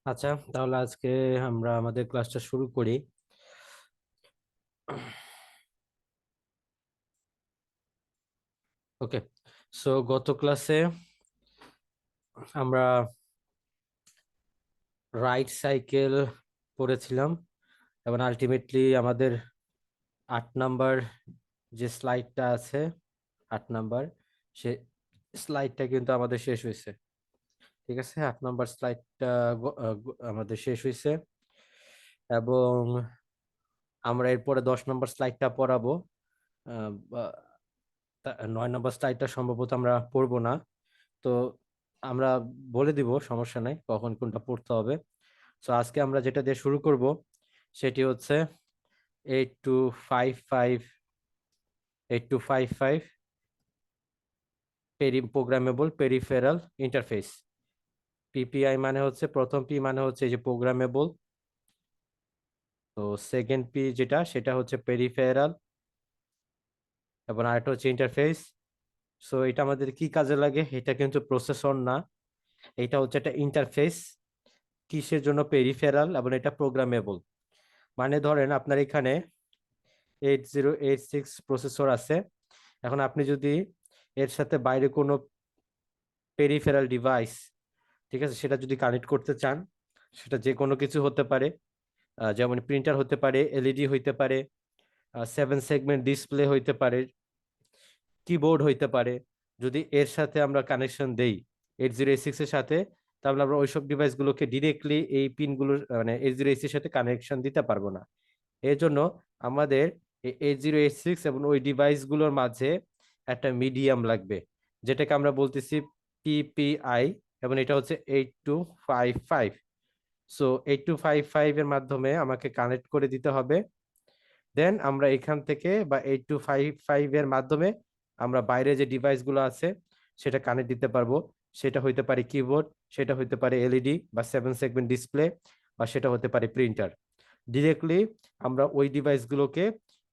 আচ্ছা, তাহলে আজকে আমরা আমাদের ক্লাসটা শুরু করি। ওকে, সো গত ক্লাসে আমরা রাইট সাইকেল পড়েছিলাম এবং আলটিমেটলি আমাদের 8 নাম্বার যে স্লাইডটা আছে, 8 নাম্বার সে স্লাইডটা কিন্তু আমাদের শেষ হয়েছে। ঠিক আছে, 8 নাম্বার স্লাইডটা আমাদের শেষ হয়েছে এবং আমরা এরপরে 10 নাম্বার স্লাইডটা পড়াবো। 9 নাম্বার স্লাইডটা সম্ভবত আমরা পড়বো না। তো আমরা বলে দিব, সমস্যা নাই কখন কোনটা পড়তে হবে। তো আজকে আমরা যেটা দিয়ে শুরু করব সেটি হচ্ছে 8255 8255 প্রোগ্রামেবল পেরিফেরাল ইন্টারফেস। পিপিআই মানে হচ্ছে, প্রথম পি মানে হচ্ছে এই যে প্রোগ্রামেবল, তো সেকেন্ড পি যেটা সেটা হচ্ছে পেরিফেরাল এবং আরেকটা হচ্ছে ইন্টারফেস। সো এটা আমাদের কি কাজে লাগে? এটা কিন্তু প্রসেসর না, এটা হচ্ছে একটা ইন্টারফেস। কিসের জন্য? পেরিফেরাল, এবং এটা প্রোগ্রামেবল। মানে ধরেন আপনার এখানে 8086 প্রসেসর আছে। এখন আপনি যদি এর সাথে বাইরে কোনো পেরিফেরাল ডিভাইস, ঠিক আছে, সেটা যদি কানেক্ট করতে চান, সেটা যে কোনো কিছু হতে পারে। যেমন প্রিন্টার হতে পারে, এলইডি হইতে পারে, 7 সেগমেন্ট ডিসপ্লে হইতে পারে, কিবোর্ড হইতে পারে। যদি এর সাথে আমরা কানেকশন দেই 8086 এর সাথে, তাহলে আমরা ওইসব ডিভাইসগুলোকে ডিরেক্টলি এই পিনগুলোর মানে 8086 এর সাথে কানেকশন দিতে পারবো না। এর জন্য আমাদের এই 8086 এবং ওই ডিভাইসগুলোর মাঝে একটা মিডিয়াম লাগবে, যেটাকে আমরা বলতেছি পিপিআই, এবং এটা হচ্ছে 8255। সো 8255 এর মাধ্যমে আমাকে কানেক্ট করে দিতে হবে। দেন আমরা এখান থেকে বা 8255 এর মাধ্যমে আমরা বাইরে যে ডিভাইসগুলো আছে সেটা কানেক্ট দিতে পারবো। সেটা হইতে পারে কিবোর্ড, সেটা হইতে পারে এলইডি বা 7 সেগমেন্ট ডিসপ্লে, বা সেটা হতে পারে প্রিন্টার। ডিরেক্টলি আমরা ওই ডিভাইসগুলোকে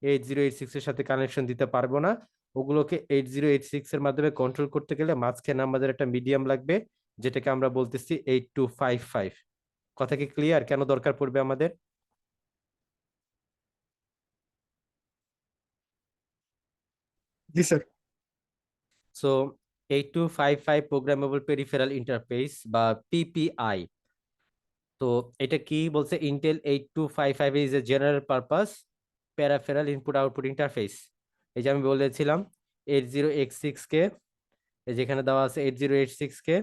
8086 এর সাথে কানেকশন দিতে পারবো না। ওগুলোকে 8086 এর মাধ্যমে কন্ট্রোল করতে গেলে মাঝখানে আমাদের একটা মিডিয়াম লাগবে, যেটাকে আমরা বলতেছি 8255। কথা কি ক্লিয়ার? কেন দরকার পড়বে আমাদের? জি sir. So 8255 programmable peripheral interface বা পিপিআই। তো এটা কি বলছে? Intel 8255 is a general purpose peripheral input output interface. এই যে আমি বলেছিলাম 8086 কে, এই যেখানে দেওয়া আছে 8086 কে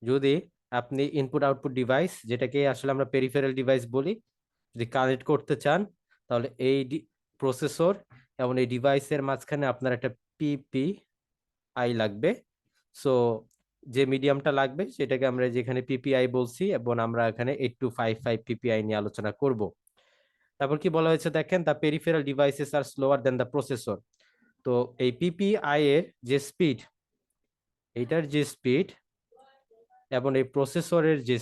যদি আপনি ইনপুট আউটপুট ডিভাইস, যেটাকে আসলে আমরা পেরিফেরাল ডিভাইস বলি, যদি কানেক্ট করতে চান, তাহলে এই প্রসেসর এবং এই ডিভাইসের মাঝখানে আপনার একটা পিপিআই লাগবে। সো যে মিডিয়ামটা লাগবে সেটাকে আমরা যেখানে পিপিআই বলছি, এবং আমরা এখানে 8255 পিপিআই নিয়ে আলোচনা করব। তারপর কি বলা হয়েছে দেখেন, the peripheral devices are slower than the processor. তো এই পিপিআই এর যে স্পিড, এইটার যে স্পিড এবং এই প্রসেসরের যে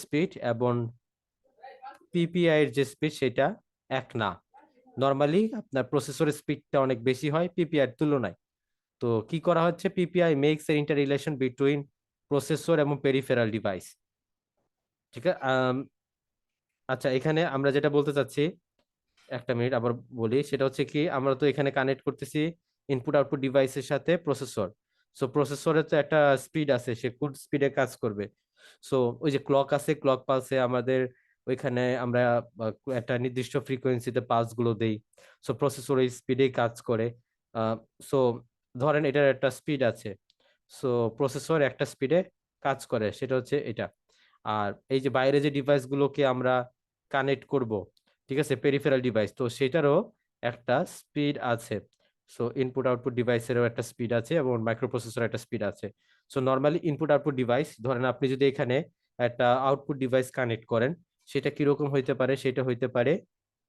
স্পিড এবং পিপিআই এর যে স্পিড, সেটা এক না। নর্মালি আপনার প্রসেসরের স্পিডটা অনেক বেশি হয় পিপিআই এর তুলনায়। তো কি করা হচ্ছে, PPI makes a inter relation between processor এবং পেরিফেরাল ডিভাইস। ঠিক আছে। আচ্ছা, এখানে আমরা যেটা বলতে চাচ্ছি, একটা মিনিট আবার বলি, সেটা হচ্ছে কি, আমরা তো এখানে কানেক্ট করতেছি ইনপুট আউটপুট ডিভাইসের সাথে প্রসেসর। সো প্রসেসরের তো একটা স্পিড আছে, সে কোন স্পিডে কাজ করবে। সো ওই যে ক্লক আছে, ক্লক পালসে আমাদের ওইখানে আমরা একটা নির্দিষ্ট ফ্রিকোয়েন্সিতে পালস গুলো দেই। সো প্রসেসর ওই স্পিডেই কাজ করে। সো ধরেন এটার একটা স্পিড আছে, সো প্রসেসর একটা স্পিডে কাজ করে, সেটা হচ্ছে এটা। আর এই যে বাইরে যে ডিভাইসগুলোকে আমরা কানেক্ট করব, ঠিক আছে, পেরিফেরাল ডিভাইস, তো সেটারও একটা স্পিড আছে। সো ইনপুট আউটপুট ডিভাইসেরও একটা স্পিড আছে এবং মাইক্রোপ্রসেসর একটা স্পিড আছে। So normally input output device, ধরেন আপনি যদি এখানে একটা আউটপুট ডিভাইস কানেক্ট করেন, সেটা কিরকম হইতে পারে? সেটা হইতে পারে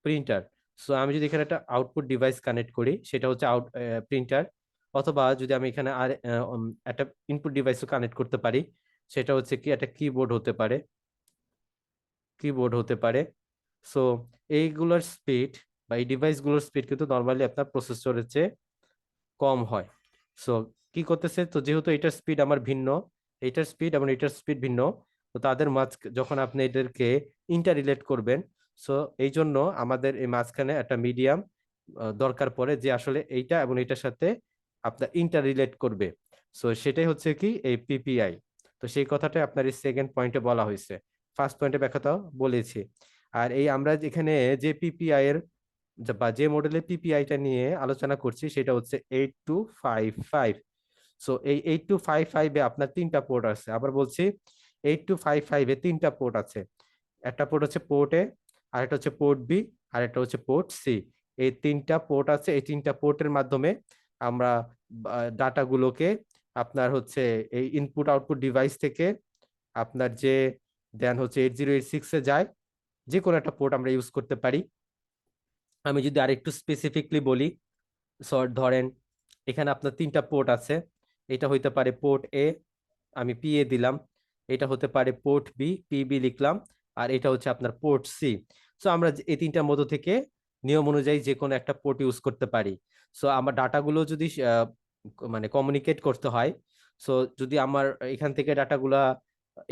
প্রিন্টার। সো আমি যদি এখানে একটা আউটপুট ডিভাইস কানেক্ট করি, সেটা হচ্ছে প্রিন্টার। অথবা যদি আমি এখানে আর একটা ইনপুট ডিভাইসও কানেক্ট করতে পারি, সেটা হচ্ছে কি, একটা কিবোর্ড হতে পারে। সো এইগুলোর স্পিড বা এই ডিভাইসগুলোর স্পিড কিন্তু নর্মালি আপনার প্রসেসরের চেয়ে কম হয়। সো কি করতেছে, তো যেহেতু এটার স্পিড আমার ভিন্ন, এইটার স্পিড এবং এটার স্পিড ভিন্ন। তো তাদের যখন আপনি এদেরকে ইন্টার রিলেট করবেন, সো এই জন্য আমাদের এই মাঝখানে একটা মিডিয়াম দরকার পড়ে যে আসলে এইটা এবং এটার সাথে আপনার ইন্টার রিলেট করবে। সো সেটাই হচ্ছে কি এই পিপিআই। তো সেই কথাটাই আপনার এই সেকেন্ড পয়েন্টে বলা হয়েছে। ফার্স্ট পয়েন্টে ব্যাখ্যাটাও বলেছি। আর এই আমরা এখানে যে পিপিআই এর বা যে মডেলের পিপিআইটা নিয়ে আলোচনা করছি সেটা হচ্ছে 8255। সো এই 8255-এ আপনার তিনটা পোর্ট আছে। আবার বলছি 8255-এ তিনটা পোর্ট আছে। একটা পোর্ট হচ্ছে পোর্ট এ, আর একটা হচ্ছে পোর্ট বি, আর একটা হচ্ছে পোর্ট সি। এই তিনটা পোর্ট আছে। এই তিনটা পোর্টের মাধ্যমে আমরা ডাটাগুলোকে আপনার হচ্ছে এই ইনপুট আউটপুট ডিভাইস থেকে আপনার যে দেন হচ্ছে 8086-এ যায়, যে কোনো একটা পোর্ট আমরা ইউজ করতে পারি। আমি যদি আরেকটু স্পেসিফিকলি বলি, ধরেন এখানে আপনার তিনটা পোর্ট আছে। এটা হইতে পারে পোর্ট এ, আমি পি এ দিলাম। এটা হতে পারে পোর্ট বি, পিবি লিখলাম। আর এটা হচ্ছে আপনার পোর্ট সি। সো আমরা এই তিনটার মধ্য থেকে নিয়ম অনুযায়ী যে কোনো একটা পোর্ট ইউজ করতে পারি। সো আমার ডাটাগুলো যদি মানে কমিউনিকেট করতে হয়, সো যদি আমার এখান থেকে ডাটাগুলা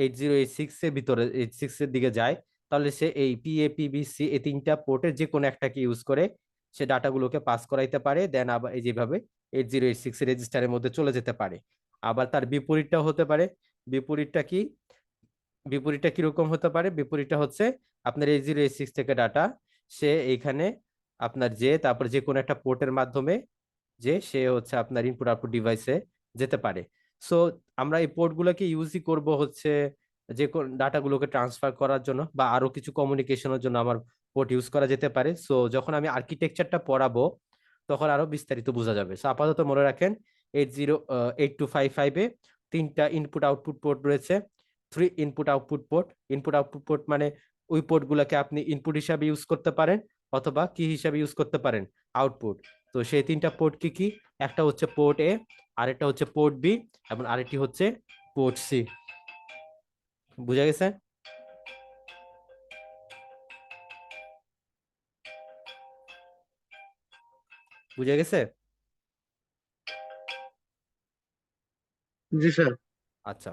8086 এর ভিতরে 86 এর দিকে যায়, তাহলে সে এই পিএপিবিসি এই তিনটা পোর্টের যে কোনো একটাকে ইউজ করে সে ডাটাগুলোকে পাস করাইতে পারে, দেন আবার এই যেভাবে 8086 রেজিস্টারের মধ্যে চলে যেতে পারে। আবার তার বিপরীতটাও হতে পারে। বিপরীতটা কি? বিপরীতটা কিরকম হতে পারে? বিপরীতটা হচ্ছে আপনার 8086 থেকে ডাটা সে এইখানে আপনার যে তারপর যে কোনো একটা পোর্টের মাধ্যমে যে সে হচ্ছে আপনার ইনপুট আউটপুট ডিভাইসে যেতে পারে। সো আমরা এই পোর্টগুলোকে ইউজই করব হচ্ছে যে কোন ডাটাগুলোকে ট্রান্সফার করার জন্য বা আরো কিছু কমিউনিকেশনের জন্য আমার পোর্ট ইউজ করা যেতে পারে। সো যখন আমি আর্কিটেকচারটা পড়াবো তখন আরো বিস্তারিত বোঝা যাবে। সো আপাতত মনে রাখেন 8255-এ তিনটা ইনপুট আউটপুট পোর্ট রয়েছে। 3 input output port. Input output port মানে ওই পোর্টগুলোকে আপনি ইনপুট হিসাবে ইউজ করতে পারেন অথবা কি হিসাবে ইউজ করতে পারেন, আউটপুট। তো সেই তিনটা পোর্ট কি কি? একটা হচ্ছে পোর্ট এ, আরেকটা হচ্ছে পোর্ট বি, এবং আরেকটি হচ্ছে পোর্ট সি। বুঝা গেছে? বুঝা গেছে? জি স্যার। আচ্ছা।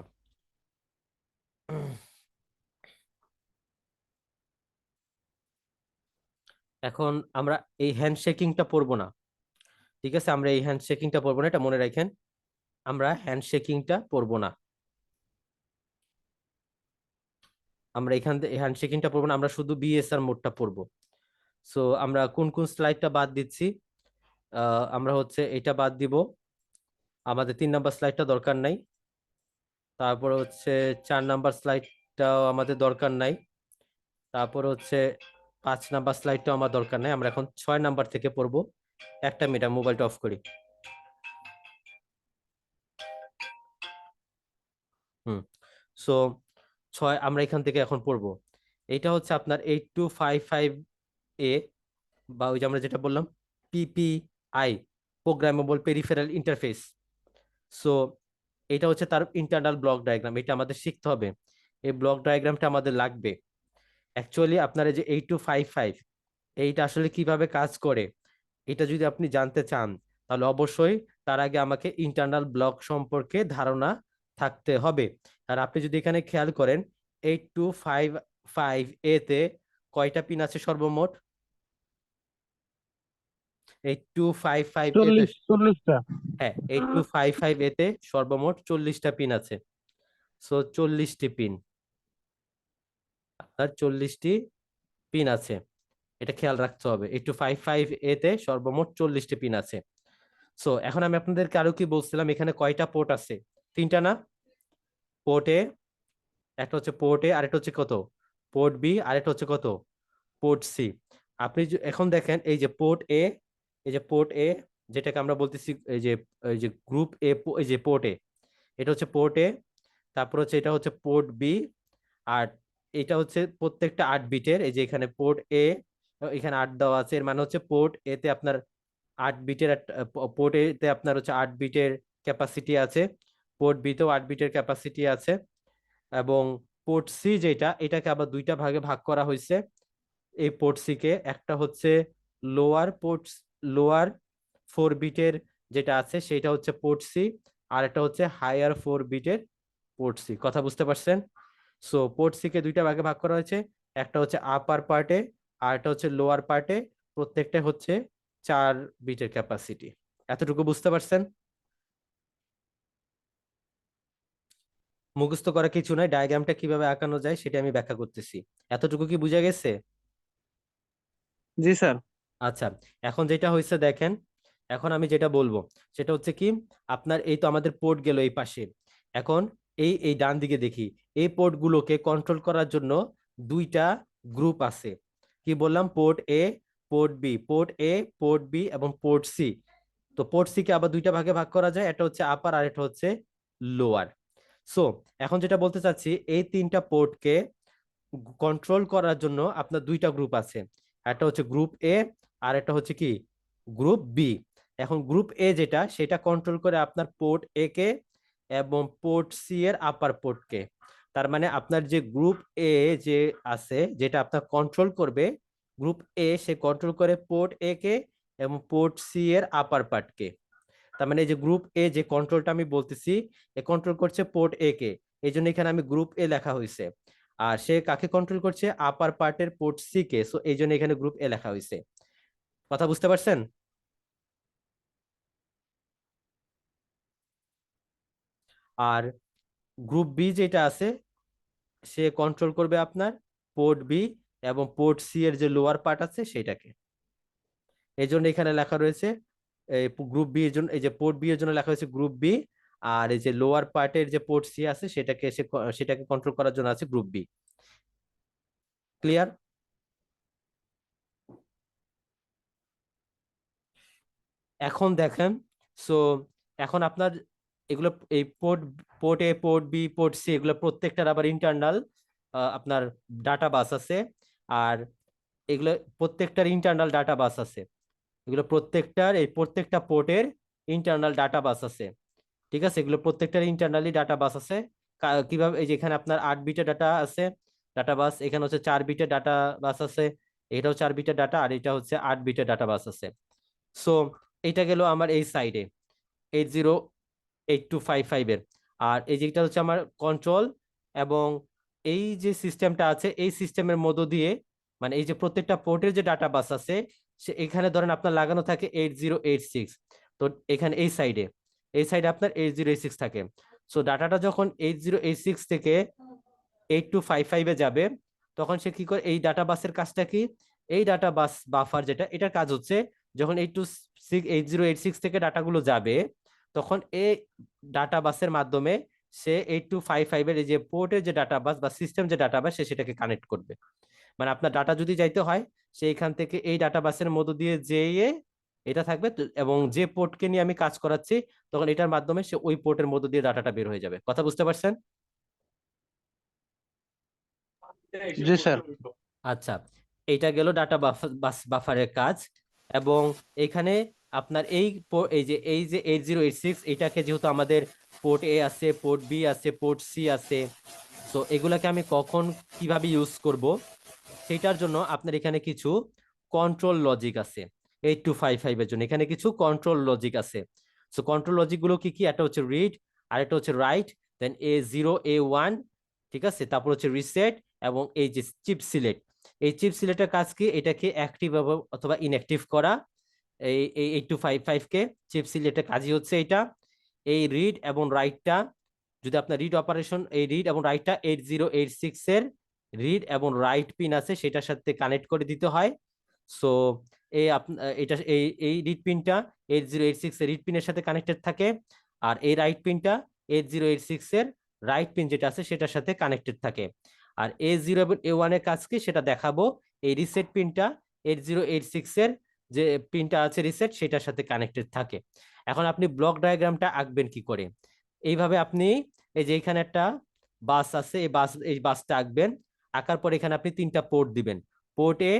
এখন আমরা এই হ্যান্ডশেকিংটা পড়বো না। ঠিক আছে, আমরা এই হ্যান্ডশেকিংটা পড়বো না, এটা মনে রাখেন। আমরা হ্যান্ডশেকিংটা পড়বো না। আমরা এখান থেকে হ্যান্ডশেকিংটা পড়বো না, আমরা শুধু বিএসআর মোডটা পড়বো। সো আমরা কোন কোন স্লাইডটা বাদ দিচ্ছি? আমরা হচ্ছে এটা বাদ দিব। আমাদের 3 নাম্বার স্লাইডটা দরকার নাই। তারপর হচ্ছে 4 নাম্বার স্লাইডটাও আমাদের দরকার নাই। তারপর হচ্ছে 5 নাম্বার স্লাইডটাও আমার দরকার নাই। আমরা এখন 6 নাম্বার থেকে পড়বো। একটা মিনিট, মোবাইলটা অফ করি। হুম। সো 6 আমরা এখান থেকে এখন পড়বো। এটা হচ্ছে আপনার 8255-এ, বা ওই যে আমরা যেটা বললাম PPI, programmable peripheral interface. So এটা হচ্ছে তার ইন্টারনাল ব্লক ডায়াগ্রাম। এটা আমাদের শিখতে হবে। এই ব্লক ডায়াগ্রামটা আমাদের লাগবে। অ্যাকচুয়ালি আপনার এই যে 8255 এইটা আসলে কিভাবে কাজ করে এটা যদি আপনি জানতে চান, তাহলে অবশ্যই তার আগে আমাকে ইন্টারনাল ব্লক সম্পর্কে ধারণা থাকতে হবে। আর আপনি যদি এখানে খেয়াল করেন 8255-এ কয়টা পিন আছে সর্বমোট? 8255-এতে, 40টা। হ্যাঁ, 8255-এতে সর্বমোট 40টা পিন আছে। সো 40টি পিন, আপনার 40টি পিন আছে। এটা খেয়াল রাখতে হবে। 8255-এতে সর্বমোট 40টি পিন আছে। সো এখন আমি আপনাদেরকে আরো কি বলছিলাম, এখানে কয়টা পোর্ট আছে? তিনটা না? পোর্ট এ, একটা হচ্ছে পোর্ট এ, আরেকটা হচ্ছে কত, পোর্ট বি, আরেকটা হচ্ছে কত, পোর্ট সি। আপনি এখন দেখেন এই যে পোর্ট এ, এই যে পোর্ট এ, যেটাকে আমরা বলতেছি এই যে গ্রুপ এ, এই যে পোর্ট এ, এটা হচ্ছে পোর্ট এ। তারপর হচ্ছে এটা হচ্ছে পোর্ট বি। আর এটা হচ্ছে প্রত্যেকটা 8 বিটের। এই যে এখানে পোর্ট এ, এখানে 8 দেওয়া আছে, এর মানে হচ্ছে পোর্ট এতে আপনার 8 বিটের, পোর্ট এতে আপনার হচ্ছে 8 বিটের ক্যাপাসিটি আছে। পোর্ট বি তেও 8 বিটের ক্যাপাসিটি আছে। এবং পোর্ট সি যেটা, এটাকে আবার দুইটা ভাগে ভাগ করা হয়েছে। এই পোর্ট সি কে একটা হচ্ছে লোয়ার পোর্ট, লোয়ার 4 বিটের যেটা আছে সেটা হচ্ছে পোর্ট সি, আর একটা হচ্ছে হায়ার 4 বিটের পোর্ট সি, কথা বুঝতে পারছেন? সো পোর্ট সি কে দুইটা ভাগে ভাগ করা হয়েছে, একটা হচ্ছে আপার পার্টে আর একটা হচ্ছে লোয়ার পার্টে, প্রত্যেকটা হচ্ছে 4 বিটের ক্যাপাসিটি। এতটুকু বুঝতে পারছেন? মুখস্থ করা কিছু নয়, ডায়াগ্রামটা কিভাবে আঁকানো যায় সেটা আমি ব্যাখ্যা করতেছি। এতটুকু কি বুঝা গেছে? জি স্যার। আচ্ছা, এখন যেটা হয়েছে দেখেন, এখন আমি যেটা বলবো সেটা হচ্ছে কি, আপনার এই তো আমাদের পোর্ট গেল এই পাশে। এখন এই এই ডান দিকে দেখি, এই পোর্ট গুলোকে কন্ট্রোল করার জন্য দুইটা গ্রুপ আছে। কি বললাম? পোর্ট এ, পোর্ট বি, পোর্ট এ, পোর্ট বি এবং পোর্ট সি। তো পোর্ট সি কে আবার দুইটা ভাগে ভাগ করা যায়, একটা হচ্ছে আপার আর একটা হচ্ছে লোয়ার। সো এখন যেটা বলতে চাচ্ছি, এই তিনটা পোর্টকে কন্ট্রোল করার জন্য আপনার দুইটা গ্রুপ আছে, একটা হচ্ছে গ্রুপ এ আর একটা হচ্ছে কি গ্রুপ বি। এখন গ্রুপ এ যেটা, সেটা কন্ট্রোল করে আপনার পোর্ট এ কে এবং পোর্ট সি এর আপার পোর্টকে। তার মানে আপনার যে গ্রুপ এ যে আছে, যেটা আপনার কন্ট্রোল করবে, গ্রুপ এ সে কন্ট্রোল করে পোর্ট এ কে এবং পোর্ট সি এর আপার পার্টকে। তার মানে এই যে গ্রুপ এ যে কন্ট্রোলটা আমি বলতেছি, এ কন্ট্রোল করছে পোর্ট এ কে, এই জন্য এখানে আমি গ্রুপ এ লেখা হয়েছে। আর সে কাকে কন্ট্রোল করছে? আপার পার্টের পোর্ট সি কে, সো এই জন্য এখানে গ্রুপ এ লেখা হয়েছে। কথা বুঝতে পারছেন? আর গ্রুপ বি যেটা আছে, সে কন্ট্রোল করবে আপনার পোর্ট বি এবং পোর্ট সি এর যে লোয়ার পার্ট আছে সেটাকে। এই জন্য এখানে লেখা রয়েছে এই গ্রুপ বি এর জন্য, এই যে পোর্ট বি এর জন্য লেখা হয়েছে গ্রুপ বি, আর এই যে লোয়ার পার্টের যে পোর্ট সি আছে সেটাকে কন্ট্রোল করার জন্য আছে গ্রুপ বি। ক্লিয়ার? এখন দেখেন, সো এখন আপনার এগুলো এই পোর্ট, পোর্ট এ, পোর্ট বি, পোর্ট সি, এগুলো প্রত্যেকটার আবার ইন্টারনাল আপনার ডাটা বাস আছে। আর এগুলো প্রত্যেকটার ইন্টারনাল ডাটা বাস আছে, এগুলো প্রত্যেকটার এই প্রত্যেকটা পোর্টের ইন্টারনাল ডাটা বাস আছে। ঠিক আছে, এগুলো প্রত্যেকটার ইন্টারনালি ডাটা বাস আছে। কিভাবে? এই যে এখানে আপনার 8 বিটের ডাটা আছে, ডাটা বাস, এখানে হচ্ছে 4 বিটের ডাটা বাস আছে, এটাও 4 বিটের ডাটা, আর এটা হচ্ছে 8 বিটের ডাটা বাস আছে। সো এটা গেল আমার এই সাইডে 808255 এর। আর এই যেটা হচ্ছে আমার কন্ট্রোল, এবং এই যে সিস্টেমটা আছে এই সিস্টেমের মধ্য দিয়ে, মানে এই যে প্রত্যেকটা পোর্টের যে ডাটা বাস আছে, সে এখানে ধরেন আপনার লাগানো থাকে 8086। তো এখানে এই সাইডে আপনার 8086 থাকে। সো ডাটাটা যখন 8086 থেকে 8255-এ যাবে, তখন সে কি করে? এই ডাটা বাসের কাজটা কি? এই ডাটা বাস বাফার যেটা, এটার কাজ হচ্ছে যখন 8086 থেকে ডাটাগুলো যাবে, তখন এই ডাটা বাসের মাধ্যমে সে 8255-এর এই যে পোর্টের যে ডাটা বাস বা সিস্টেম যে ডাটা বাস, সে সেটাকে কানেক্ট করবে। মানে আপনার ডাটা যদি যাইতে হয়, সেইখান থেকে এই ডাটা বাসের মধ্য দিয়ে যেয়ে এটা থাকবে এবং যে পোর্টকে নিয়ে আমি কাজ করাচ্ছি, তখন এটার মাধ্যমে সে ওই পোর্টের মধ্য দিয়ে ডাটাটা বের হয়ে যাবে। কথা বুঝতে পারছেন? জি স্যার। আচ্ছা, এইটা গেল ডাটা বাফারের কাজ। এবং এখানে আপনার এই যে 8086, এটাকে যেহেতু আমাদের পোর্ট এ আছে, পোর্ট বি আছে, পোর্ট সি আছে, তো এগুলাকে আমি কখন কিভাবে ইউজ করব, সেটার জন্য আপনার এখানে কিছু কন্ট্রোল লজিক আছে। 8255-এর জন্য এখানে কিছু কন্ট্রোল লজিক আছে। সো কন্ট্রোল লজিক গুলো কি কি? একটা হচ্ছে রিড, আর একটা হচ্ছে রাইট, দেন A0 A1, ঠিক আছে, তারপর হচ্ছে রিসেট, এবং এই যে চিপ সিলেক্ট। এই চিপ সিলেক্টের কাজ কি? এটাকে অ্যাক্টিভ অথবা ইনঅ্যাক্টিভ করা। এই 8255 কে চিপ সিলেক্টের কাজই হচ্ছে এটা। এই রিড এবং রাইটটা, যদি আপনার রিড অপারেশন, এই রিড এবং রাইটটা 8086-এর রিড এবং রাইট পিন আছে সেটার সাথে কানেক্ট করে দিতে হয়। সো এটা এই রিড পিনটা 8086 এর রিড পিনের সাথে কানেক্টেড থাকে, আর এই রাইট পিনটা 8086 এর রাইট পিন যেটা আছে সেটার সাথে কানেক্টেড থাকে। আর A0 এবং A1 এর কাজ কি সেটা দেখাবো। এই রিসেট পিনটা 8086 এর যে পিনটা আছে রিসেট, সেটার সাথে কানেক্টেড থাকে। এখন আপনি ব্লক ডায়াগ্রামটা আঁকবেন কি করে? এইভাবে আপনি, এই যে এখানে একটা বাস আছে, এই বাসটা আঁকবেন। আঁকার পর এখানে আপনি 3টা পোর্ট দিবেন। পোর্ট এ,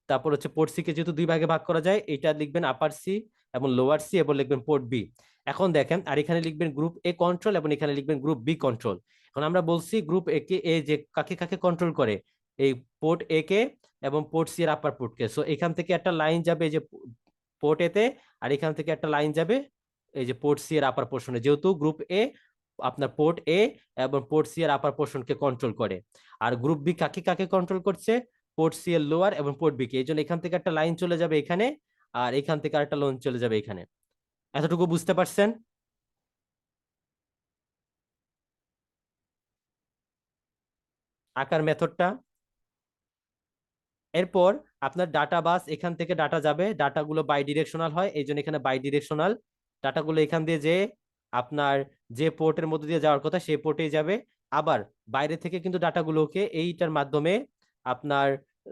তারপর হচ্ছে পোর্ট সি কে যেহেতু 2 ভাগে ভাগ করা যায়, এটা লিখবেন আপার সি এবং লোয়ার সি, এবং লিখবেন পোর্ট বি। এখন দেখেন, আর এখানে লিখবেন গ্রুপ এ কন্ট্রোল এবং এখানে লিখবেন গ্রুপ বি কন্ট্রোল। এখন আমরা বলছি গ্রুপ এ কে, এ যে কাকে কাকে কন্ট্রোল করে, এই পোর্ট এ কে এবং পোর্ট সি এর আপার পোর্টকে। সো এখান থেকে একটা লাইন যাবে এই যে পোর্ট এতে, আর এখান থেকে একটা লাইন যাবে এই যে পোর্ট সি এর আপার পোর্শনে, যেহেতু গ্রুপ এ আপনার পোর্ট এ এবং পোর্ট সি এর আপার পোর্শনকে কন্ট্রোল করে। আর গ্রুপ বি কাকে কাকে কন্ট্রোল করছে? পোর্ট সি এর লোয়ার এবং পোর্ট বি কে। এই জন্য এখান থেকে একটা লাইন চলে যাবে এখানে, আর এখান থেকে আরেকটা লাইন চলে যাবে এখানে। এতটুকু বুঝতে পারছেন? আঁকার মেথডটা। এরপর আপনার ডাটা বাস, এখান থেকে ডাটা যাবে, ডাটাগুলো বাই ডিরেকশনাল হয়, এই জন্য এখানে বাই ডিরেকশনাল। ডাটাগুলো এখান দিয়ে যে আপনার যে পোর্টের মধ্যে দিয়ে যাওয়ার কথা সেই পোর্টেই যাবে। আবার বাইরে থেকে কিন্তু ডাটাগুলোকে এইটার মাধ্যমে আপনার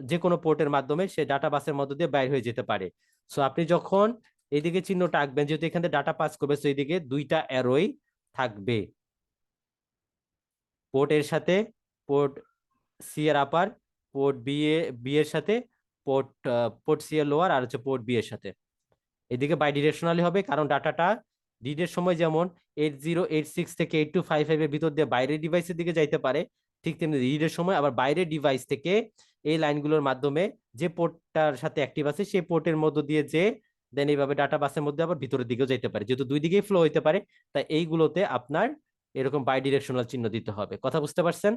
যে কোনো পোর্টের মাধ্যমে সে ডাটা বাসের মধ্যে দিয়ে বাইর হয়ে যেতে পারে। সো আপনি যখন এইদিকে চিহ্নটা আঁকবেন, যেহেতু এখান থেকে ডাটা পাস করবে, সো এইদিকে দুইটা অ্যারোই থাকবে, পোর্ট এর সাথে পোর্ট সি এর আপার, পোর্ট বি এর সাথে পোর্ট পোর্ট সি এর লোয়ার, আর হচ্ছে পোর্ট বি এর সাথে। এদিকে বাই ডিরেকশনালি হবে, কারণ ডাটাটা রিডের সময় যেমন 8086 থেকে 8255 এর ভিতর দিয়ে বাইরের ডিভাইসের দিকে যাইতে পারে, ঠিক তেমনি রিডের সময় আবার বাইরের ডিভাইস থেকে এই লাইনগুলোর মাধ্যমে যে পোর্টটার সাথে অ্যাক্টিভ আছে সেই পোর্টের মধ্য দিয়ে যে দেন এইভাবে ডাটা বাসের মধ্যে আবার ভিতরের দিকেও যাইতে পারে। যেহেতু দুই দিকেই ফ্লো হইতে পারে, তাই এইগুলোতে আপনার এরকম বাই ডিরেকশনাল চিহ্ন দিতে হবে। কথা বুঝতে পারছেন?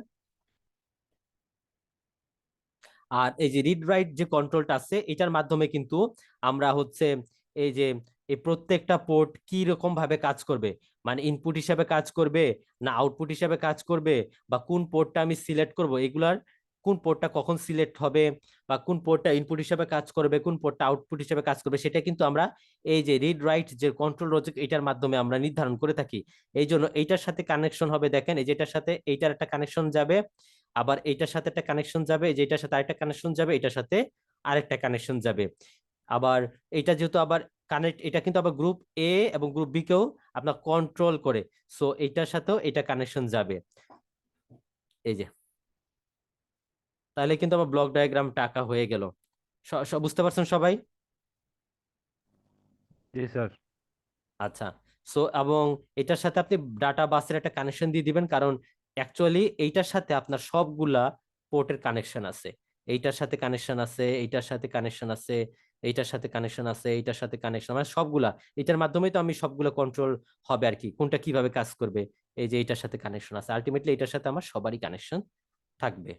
আর এই যে রিড রাইট যে কন্ট্রোলটা আছে, এটার মাধ্যমে কিন্তু আমরা হচ্ছে এই যে এই প্রত্যেকটা পোর্ট কি রকম ভাবে কাজ করবে, মানে ইনপুট হিসাবে কাজ করবে না আউটপুট হিসাবে কাজ করবে, বা কোন পোর্টটা আমি সিলেক্ট করব, এগুলার কোন পোর্টটা কখন সিলেক্ট হবে, বা কোন পোর্টটা ইনপুট হিসাবে কাজ করবে, কোন পোর্টটা আউটপুট হিসাবে কাজ করবে, সেটা কিন্তু আমরা এই যে রিড রাইট যে কন্ট্রোল লজিক এটার মাধ্যমে আমরা নির্ধারণ করে থাকি। এই জন্য এইটার সাথে কানেকশন হবে, দেখেন এই যেটার সাথে এইটার একটা কানেকশন যাবে, আবার এইটার সাথে একটা কানেকশন যাবে, যে এটার সাথে আরেকটা কানেকশন যাবে, এটার সাথে আরেকটা কানেকশন যাবে। আবার এটা যেহেতু আবার কানেক্ট, এটা কিন্তু আবার গ্রুপ এ এবং গ্রুপ বি কেও আপনার কন্ট্রোল করে, সো এইটার সাথেও এটা কানেকশন যাবে। এই যে তাহলে কিন্তু আবার ব্লক ডায়াগ্রামটা আঁকা হয়ে গেল। বুঝতে পারছেন সবাই? জি স্যার। আচ্ছা। সো এবং এটার সাথে আপনি ডাটা বাসের একটা কানেকশন দিয়ে দিবেন, কারণ অ্যাকচুয়ালি এইটার সাথে আপনার সবগুলা পোর্টের কানেকশন আছে। এইটার সাথে কানেকশন আছে, এইটার সাথে কানেকশন আছে, এইটার সাথে কানেকশন আছে, এইটার সাথে কানেকশন, মানে সবগুলা এটার মাধ্যমেই তো আমি সবগুলো কন্ট্রোল হবে আর কি, কোনটা কিভাবে কাজ করবে। এই যে এইটার সাথে কানেকশন আছে, আলটিমেটলি এটার সাথে আমার সবারই কানেকশন থাকবে।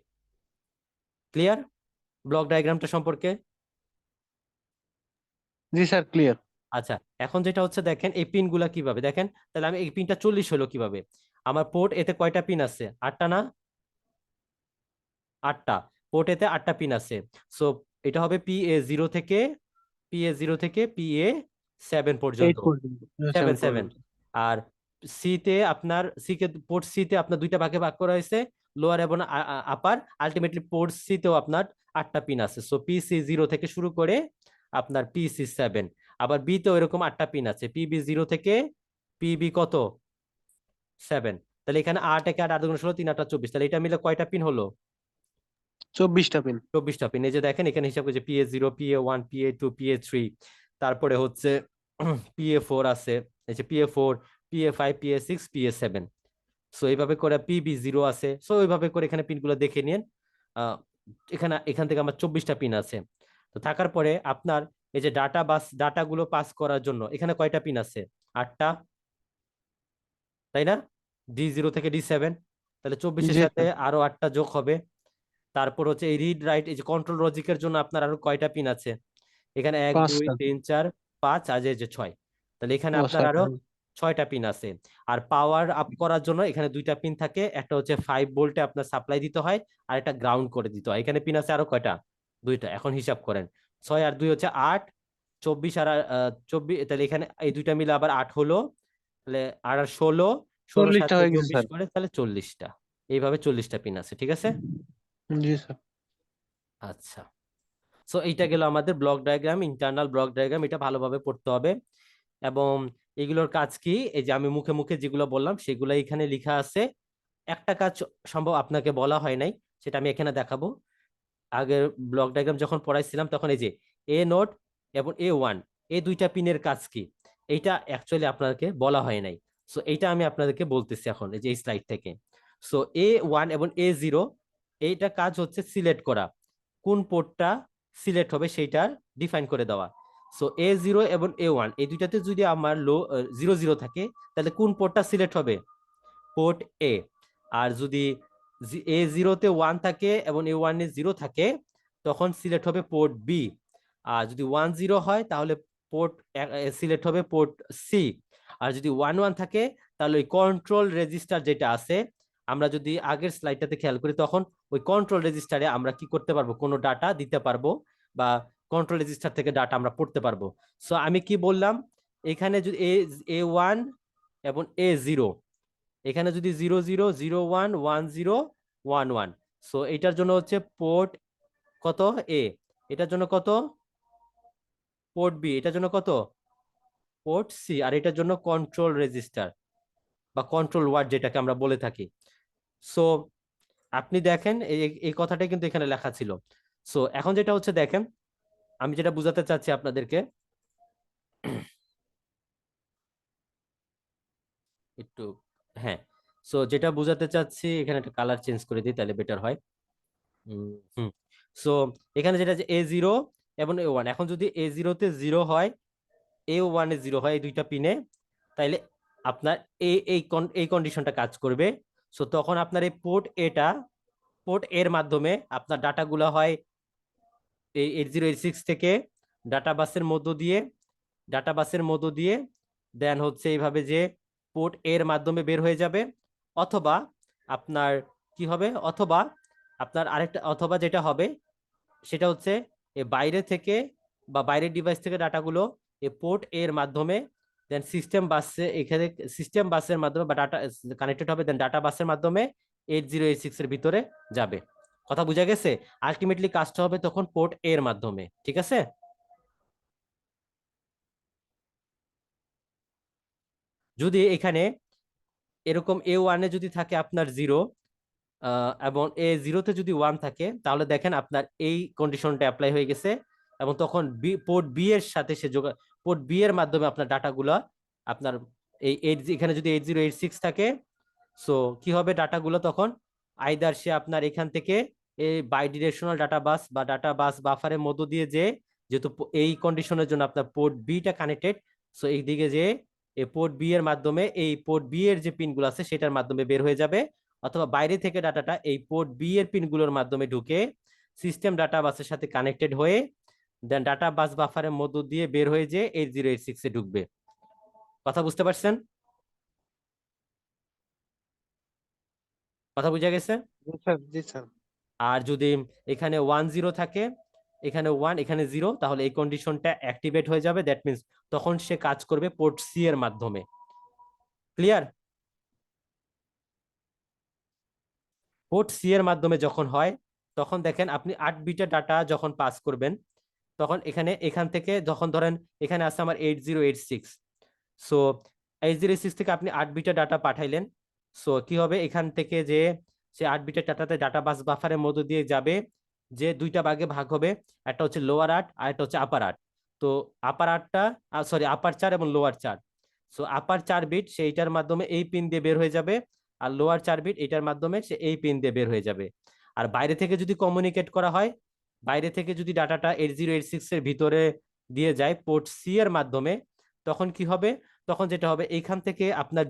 ক্লিয়ার ব্লক ডায়াগ্রামটা সম্পর্কে? জি স্যার, ক্লিয়ার। আচ্ছা, এখন যেটা হচ্ছে দেখেন এই পিন গুলা কিভাবে, দেখেন তাহলে আমি এই পিনটা 40 হলো কিভাবে? আমার পোর্ট এতে কয়টা পিন আছে? 8টা না? 8টা। পোর্ট এতে 8টা পিন আছে। সো এটা হবে PA0 থেকে পর্যন্ত, 8 পর্যন্ত, 7 7 7। পর্যন্ত। আর সি তে আপনার সি কে পোর্ট সি তে আপনার দুইটা ভাগে ভাগ করা হয়েছে, লোয়ার এবং আপার। আলটিমেটলি পোর্ট সি তেও আপনার 8টা পিন আছে। সো PC0 থেকে শুরু করে আপনার PC7। আবার বি তেও এরকম 8টা পিন আছে, PB0 থেকে পিবি কত 7। তাহলে এখানে 8 একে 8 8 গুণ 16, 3 8 24, তাহলে এটা মিলে কয়টা পিন হলো? 24টা পিন। 24টা পিন। এই যে দেখেন এখানে হিসাব করছে PA0, PA1, PA2, PA3, তারপরে হচ্ছে PA4 আছে, এই যে PA4, PA5, PA6, PA7। So এইভাবে করে PB0 আছে। সো এইভাবে করে এখানে পিনগুলো দেখে নিন। এখান থেকে আমার 24টা পিন আছে। তো থাকার পরে আপনার এই যে ডাটাগুলো পাস করার জন্য এখানে কয়টা পিন আছে? 8টা, তাই না? D0 থেকে D7, তাহলে 24-এর জি সাথে স্যার। আরো 8টা যোগ হবে। তারপর হচ্ছে এই রিড রাইট, এই যে কন্ট্রোল লজিকের জন্য আপনার আরো কয়টা পিন আছে? এখানে 1 2 5টা। 3 4 5, আর এই যে 6। তাহলে এখানে ও আপনার আরো 6টা। 6টা পিন আছে। আর পাওয়ার আপ করার জন্য এখানে দুইটা পিন থাকে, একটা হচ্ছে 5 ভোল্টে আপনার সাপ্লাই দিতে হয়, আর একটা গ্রাউন্ড করে দিতে হয়। এখানে পিন আছে আরো কয়টা? দুইটা। এখন হিসাব করেন, 6 আর 2 হচ্ছে 8, 24 আর 24, তাহলে এখানে এই দুইটা মিলে আবার 8 হলো, তাহলে আর 16, 16 40টা সাথে হয়ে গেছে 24 স্যার। করে তাহলে 40টা। এইভাবে 40টা পিন আছে, ঠিক আছে? জি স্যার। আচ্ছা। সো এইটা গেল আমাদের block diagram, internal block diagram, এটা ভালোভাবে পড়তে হবে। এবং এগুলোর কাজ কি, এই যে আমি মুখে মুখে যেগুলো বললাম সেগুলো এখানে লেখা আছে। একটা কাজ সম্ভব আপনাকে বলা হয় নাই, সেটা আমি এখানে দেখাবো। আগের ব্লক ডায়াগ্রাম যখন পড়াইছিলাম তখন এই যে A0 এবং A1, এই দুইটা পিনের কাজ কি, এইটা অ্যাকচুয়ালি আপনাকে বলা হয় নাই। সো এইটা আমি আপনাদেরকে বলতেছি এখন এই যে এই স্লাইড থেকে। সো A1 এবং A0, এইটা কাজ হচ্ছে সিলেক্ট করা, কোন পোর্টটা সিলেক্ট হবে সেইটা ডিফাইন করে দেওয়া। সো A0 এবং A1 এই দুইটাতে যদি আমার 0 0 থাকে, তাহলে কোন পোর্টটা সিলেক্ট হবে? পোর্ট এ। আর যদি এ জিরোতে 1 থাকে এবং এ 1 এ 0 থাকে তখন সিলেক্ট হবে পোর্ট বি। আর যদি 1 0 হয় তাহলে পোর্ট সিলেক্ট হবে পোর্ট সি। আর যদি 1 1 থাকে তাহলে ওই কন্ট্রোল রেজিস্টার যেটা আছে, আমরা যদি আগের স্লাইডটাতে খেয়াল করি তখন ওই কন্ট্রোল রেজিস্টারে আমরা কি করতে পারবো, কোনো ডাটা দিতে পারবো বা কন্ট্রোল রেজিস্টার থেকে ডাটা আমরা পড়তে পারবো। সো আমি কি বললাম, এখানে যদি এ 1 এবং এ 0, এখানে যদি 0 0 0 1 1 0 1 1, সো এটার জন্য হচ্ছে পোর্ট কত এ, এটার জন্য কত পোর্ট বি, এটার জন্য কত পোর্ট সি, আর এটার জন্য কন্ট্রোল রেজিস্টার বা কন্ট্রোল ওয়ার্ড যেটাকে আমরা বলে থাকি। সো আপনি দেখেন এই এই কথাটাই কিন্তু এখানে লেখা ছিল। সো এখন যেটা হচ্ছে দেখেন, আমি যেটা বুঝাতে চাচ্ছি আপনাদেরকে, একটু, হ্যাঁ, সো যেটা বুঝাতে চাচ্ছি এখানে একটা কালার চেঞ্জ করে দিই তাহলে বেটার হয়। হুম। সো এখানে যেটা এ 0 এবং এ 1, এখন যদি এ 0-তে 0 হয়, এ 1-এ 0 হয় এই দুইটা পিনে, তাইলে আপনার এই কন্ডিশনটা কাজ করবে। সো তখন আপনার এই পোর্ট এর মাধ্যমে আপনার ডাটাগুলো হয় এই 8086 থেকে ডাটা বাসের মধ্য দিয়ে দেন হচ্ছে এইভাবে যে পোর্ট এর মাধ্যমে বের হয়ে যাবে। অথবা আপনার কি হবে, অথবা আপনার আরেকটা অথবা যেটা হবে সেটা হচ্ছে এই বাইরে থেকে বা বাইরের ডিভাইস থেকে ডাটাগুলো এই পোর্ট এর মাধ্যমে দেন সিস্টেম বাসের মাধ্যমে বা ডাটা কানেক্টেড হবে, দেন ডাটা বাসের মাধ্যমে 8086 এর ভিতরে যাবে। কথা বোঝা গেছে? আলটিমেটলি কাজটা হবে তখন পোর্ট এর মাধ্যমে, ঠিক আছে? যদি এখানে এরকম এ 1-এ যদি থাকে আপনার 0 এবং এ 0-তে যদি 1 থাকে তাহলে দেখেন আপনার এই কন্ডিশনটা অ্যাপ্লাই হয়ে গেছে, এবং তখন পোর্ট বি এর সাথে পোর্ট বি এর মাধ্যমে আপনার ডাটাগুলো আপনার এই এখানে যদি 8086 থাকে, সো কি হবে ডাটাগুলো তখন আইদার সে আপনার এখান থেকে এই বাই ডিরেকশনাল ডাটা বাস বা ডাটা বাস বাফারের মধ্য দিয়ে যে, যেহেতু এই কন্ডিশনের জন্য আপনার পোর্ট বিটা কানেক্টেড, সো এই দিকে যে এই পোর্ট বি এর মাধ্যমে এই পোর্ট বি এর যে পিনগুলো আছে সেটার মাধ্যমে বের হয়ে যাবে, অথবা বাইরে থেকে ডাটাটা এই পোর্ট বি এর পিনগুলোর মাধ্যমে ঢুকে সিস্টেম ডাটা বাসের সাথে কানেক্টেড হয়ে দেন ডাটা বাস বাফারের মধ্য দিয়ে বের হয়ে যে 8086-এ ঢুকবে। কথা বুঝতে পারছেন? কথা বুঝা গেছে? জি স্যার, জি স্যার। আর যদি এখানে 1 0 থাকে, এখানে 1 এখানে 0, তাহলে এই কন্ডিশনটা অ্যাক্টিভেট হয়ে যাবে, দ্যাট মিন্স তখন সে কাজ করবে পোর্ট সি এর মাধ্যমে। ক্লিয়ার? পোর্ট সি এর মাধ্যমে যখন হয় তখন দেখেন আপনি 8 বিটের ডাটা যখন পাস করবেন তখন এখান থেকে যখন ধরেন এখানে আছে আমার 8086, সো 8086 থেকে আপনি 8 বিটের ডাটা পাঠাইলেন, সো কি হবে এখান থেকে যে সে 8 বিটের ডাটাতে ডাটা বাস বাফারের মধ্য দিয়ে যাবে, যে দুইটা ভাগে ভাগ হবে, একটা হচ্ছে লোয়ার 8 আর একটা হচ্ছে আপার 8। তো আপার 4 এবং লোয়ার 4, সো আপার 4 বিট সেইটার মাধ্যমে এই পিন দিয়ে বের হয়ে যাবে, আর লোয়ার 4 বিট এটার মাধ্যমে সে এই পিন দিয়ে বের হয়ে যাবে। আর বাইরে থেকে যদি কমিউনিকেট করা হয়, বাইরে থেকে যদি ডাটাটা 8086 এর ভিতরে দিয়ে যায় পোর্ট সি এর মাধ্যমে, তখন কি হবে, তখন যেটা হবে এখান থেকে আপনার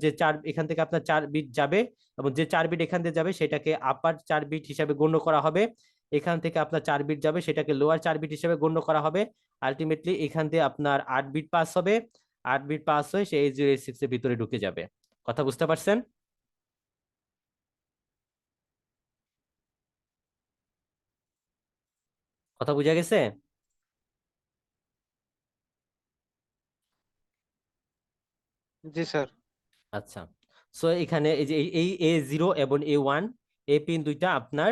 4 বিট যাবে, এবং যে 4 বিট এখান থেকে যাবে সেটাকে আপার 4 বিট হিসাবে গণ্য করা হবে, এখান থেকে আপনার 4 বিট যাবে সেটাকে লোয়ার 4 বিট হিসাবে গণ্য করা হবে। আলটিমেটলি এখান থেকে আপনার 8 বিট পাস হবে, 8 বিট পাস হয়ে সে 8086 এর ভিতরে ঢুকে যাবে। কথা বুঝতে পারছেন? কথা বুঝা গেছে? জি স্যার। আচ্ছা, সো এখানে এই যে এই A0 এবং A1 এই পিন দুইটা আপনার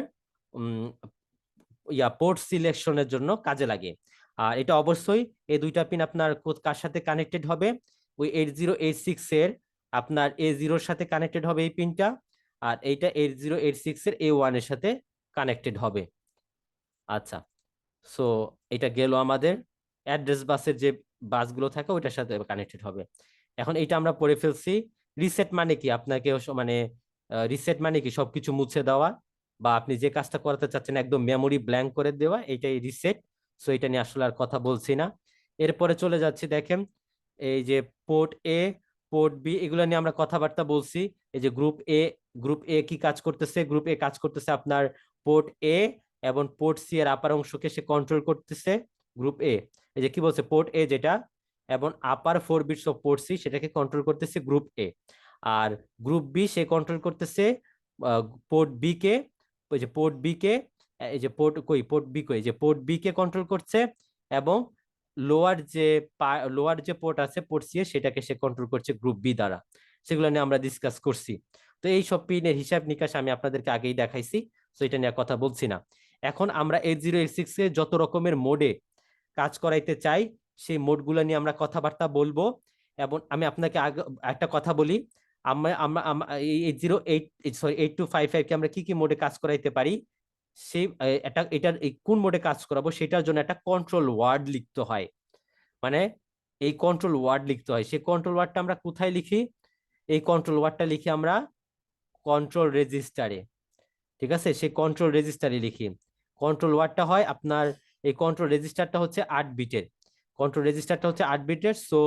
পোর্ট সিলেকশনের জন্য কাজে লাগে। আর এটা অবশ্যই এই দুইটা পিন আপনার কার সাথে কানেক্টেড হবে, ওই 8086 এর আপনার A0-র সাথে কানেক্টেড হবে এই পিনটা, আর এইটা 8086 এর A1 এর সাথে কানেক্টেড হবে। আচ্ছা, সো এটা গেল আমাদের অ্যাড্রেস বাসের যে বাসগুলো থাকে ওইটার সাথে কানেক্টেড হবে। এখন এটা আমরা পড়ে ফেলছি। রিসেট মানে কি, আপনাকে মানে রিসেট মানে কি সবকিছু মুছে দেওয়া, বা আপনি যে কাজটা করাতে চাচ্ছেন একদম মেমোরি ব্ল্যাঙ্ক করে দেওয়া, এইটাই রিসেট। সো এটা নিয়ে আসলে আর কথা বলছি না। এরপরে চলে যাচ্ছি, দেখেন এই যে পোর্ট এ, পোর্ট বি, এগুলো নিয়ে আমরা কথাবার্তা বলছি। এই যে গ্রুপ এ কি কাজ করতেছে, গ্রুপ এ কাজ করতেছে আপনার পোর্ট এ এবং পোর্ট সি এর আপার অংশকে সে কন্ট্রোল করতেছে। গ্রুপ এ, এই যে কি বলছে, পোর্ট এ যেটা এবং upper 4 bits of port C সেটাকে কন্ট্রোল করতেছে গ্রুপ এ। আর গ্রুপ বি সে কন্ট্রোল করতেছে পোর্ট বি কে, ওই যে পোর্ট বি কে, এই যে পোর্ট বি কই, যে পোর্ট বি কে কন্ট্রোল করছে এবং লোয়ার যে লোয়ার যে পোর্ট আছে পোর্ট সি সেটাকে সে কন্ট্রোল করছে গ্রুপ বি দ্বারা। সেগুলো নিয়ে আমরা ডিসকাস করছি। তো এই সব পিনের হিসাব নিকাশ আমি আপনাদেরকে আগেই দেখাইছি, তো এটা নিয়ে কথা বলছি না। এখন আমরা 8086 এ যত রকমের মোডে কাজ করাইতে চাই সেই মোডগুলো নিয়ে আমরা কথাবার্তা বলবো। এবং আমি আপনাকে আগে একটা কথা বলি, আমরা আমরা এই 8255 কে আমরা কি কি মোডে কাজ করাইতে পারি, সেই এটার কোন মোডে কাজ করাবো সেটার জন্য একটা কন্ট্রোল ওয়ার্ড লিখতে হয়। মানে এই কন্ট্রোল ওয়ার্ড লিখতে হয়, সেই কন্ট্রোল ওয়ার্ডটা আমরা কোথায় লিখি? এই কন্ট্রোল ওয়ার্ডটা লিখি আমরা কন্ট্রোল রেজিস্টারে। ঠিক আছে, সেই কন্ট্রোল রেজিস্টারে লিখি। কন্ট্রোল ওয়ার্ডটা হয় আপনার, এই কন্ট্রোল রেজিস্টারটা হচ্ছে 8 বিটের। কন্ট্রোল রেজিস্টারটা হচ্ছে 8 বিটের। সো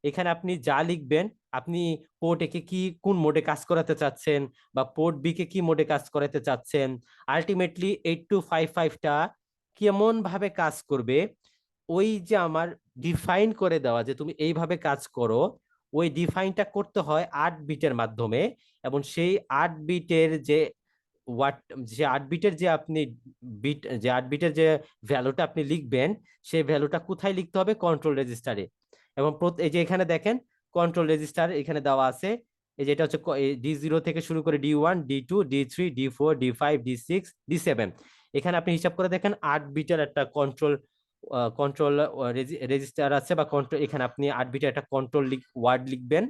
এখানে আপনি যা লিখবেন, আপনি পোর্ট এ কে কি কোন মোডে কাজ করাতে চাচ্ছেন বা পোর্ট বি কে কি মোডে কাজ করাতে চাচ্ছেন, আলটিমেটলি 8255টা কেমন ভাবে কাজ করবে, ওই যে আমার ডিফাইন করে দেওয়া যে তুমি এইভাবে কাজ করো, ওই ডিফাইনটা করতে হয় 8 বিটের মাধ্যমে। এবং সেই 8 বিটের যে ওয়াট, যে 8 বিটের যে আপনি যে 8 বিটের যে ভ্যালুটা আপনি লিখবেন, সেই ভ্যালুটা কোথায় লিখতে হবে? কন্ট্রোল রেজিস্টারে। এবং এই যে এখানে দেখেন কন্ট্রোল রেজিস্টার এখানে দেওয়া আছে, এই যে এটা হচ্ছে D0 থেকে শুরু করে D1, D2, D3, D4, D5, D6, D7। এখানে আপনি হিসাব করে দেখেন 8 বিটের একটা কন্ট্রোল কন্ট্রোল রেজিস্টার আছে বা কন্ট্রোল। এখানে আপনি 8 বিটের একটা কন্ট্রোল ওয়ার্ড লিখবেন।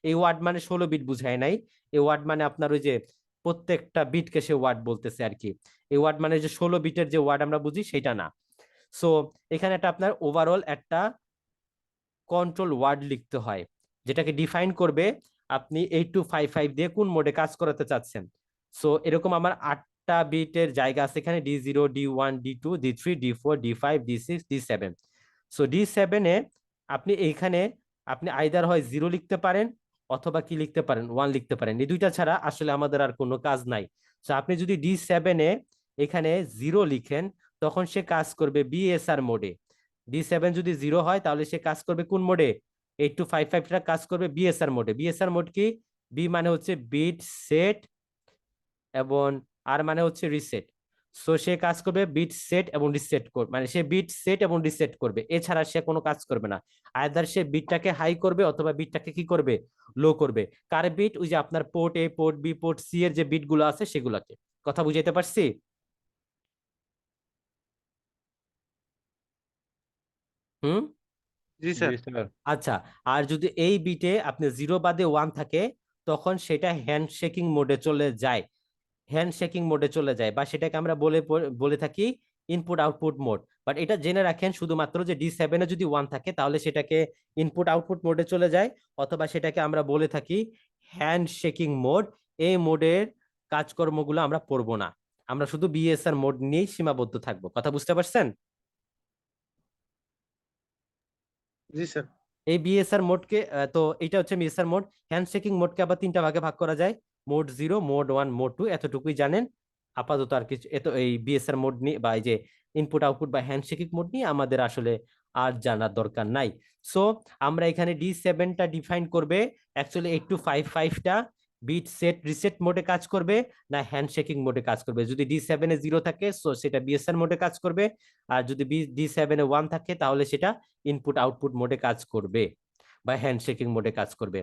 এই ওয়ার্ড মানে 16 বিট বুঝায় নাই, এই ওয়ার্ড মানে আপনার ওই যে প্রত্যেকটা বিটকে সে ওয়ার্ড বলতেছে আর কি। এই ওয়ার্ড মানে যে 16 বিটের যে ওয়ার্ড আমরা বুঝি সেটা না। সো এখানে একটা আপনার ওভারঅল একটা কন্ট্রোল ওয়ার্ড লিখতে হয়, যেটাকে ডিফাইন করবে আপনি 8255 দিয়ে কোন মোডে কাজ করাতে চাচ্ছেন। সো এরকম আমার 8টা বিটের জায়গা আছে এখানে, D0, D1, D2, D3, D4, D5, D6, D7। So D7-এ আপনি এইখানে আপনি আইদার হয় 0 লিখতে পারেন অথবা কি লিখতে পারেন, 1 লিখতে পারেন। এই দুইটা ছাড়া আসলে আমাদের আর কোনো কাজ নাই। সো আপনি যদি D7-এ এখানে 0 লিখেন, তখন সে কাজ করবে বিএসআর মোডে। D7 যদি 0 হয় তাহলে সে কাজ করবে কোন মোডে? 8255টা কাজ করবে বিএসআর মোডে। বিএসআর মোড কি? বি মানে হচ্ছে বিট সেট এবং আর মানে হচ্ছে রিসেট। সো সে কাজ করবে বিট সেট এবং রিসেট করবে, মানে সে বিট সেট এবং রিসেট করবে, এছাড়া সে কোনো কাজ করবে না। আইদার সে বিটটাকে হাই করবে অথবা বিটটাকে কি করবে? লো করবে। কার বিট? ওই যে আপনার পোর্ট এ, পোর্ট বি, পোর্ট সি এর যে বিটগুলো আছে সেগুলাকে। কথা বুঝাইতে পারছি? হুম। জি জি স্যার। স্যার। আচ্ছা, আর যদি এই বিটে আপনি 0 বাদে 1 থাকে, তখন সেটা হ্যান্ডশেকিং মোডে চলে যায়। হ্যান্ডশেকিং মোডে চলে যায়, বা সেটাকে আমরা বলে থাকি ইনপুট আউটপুট মোড। বাট এটা জেনে রাখেন শুধুমাত্র যে D7-এ যদি 1 থাকে তাহলে সেটাকে ইনপুট আউটপুট মোডে চলে যায়, অথবা সেটাকে আমরা বলে থাকি হ্যান্ডশেকিং মোড। এই মোডের কাজকর্মগুলো আমরা পড়বো না, আমরা শুধু বিএসআর মোড নিয়েই সীমাবদ্ধ থাকবো। কথা বুঝতে পারছেন? জি স্যার। এই বিএসআর মোডকে, তো এটা হচ্ছে বিএসআর মোড। হ্যান্ডশেকিং মোডকে আবার 3টা ভাগে ভাগ করা যায়, মোড 0, মোড 1, মোড 2। এতটুকুই জানেন আপাতত। আর কিছু এত এই বিএসআর মোড নিয়ে বা এই যে ইনপুট আউটপুট বা হ্যান্ডশেকিং মোড নিয়ে আমাদের আসলে আর জানার দরকার নাই। সো আমরা এখানে D7টা ডিফাইন করবে অ্যাকচুয়ালি 8255টা বিট সেট রিসেট মোডে কাজ করবে না হ্যান্ডশেকিং মোডে কাজ করবে। যদি D7-এ 0 থাকে সো সেটা বিএসআর মোডে কাজ করবে, আর যদি D7-এ 1 থাকে তাহলে সেটা ইনপুট আউটপুট মোডে কাজ করবে বা হ্যান্ডশেকিং মোডে কাজ করবে।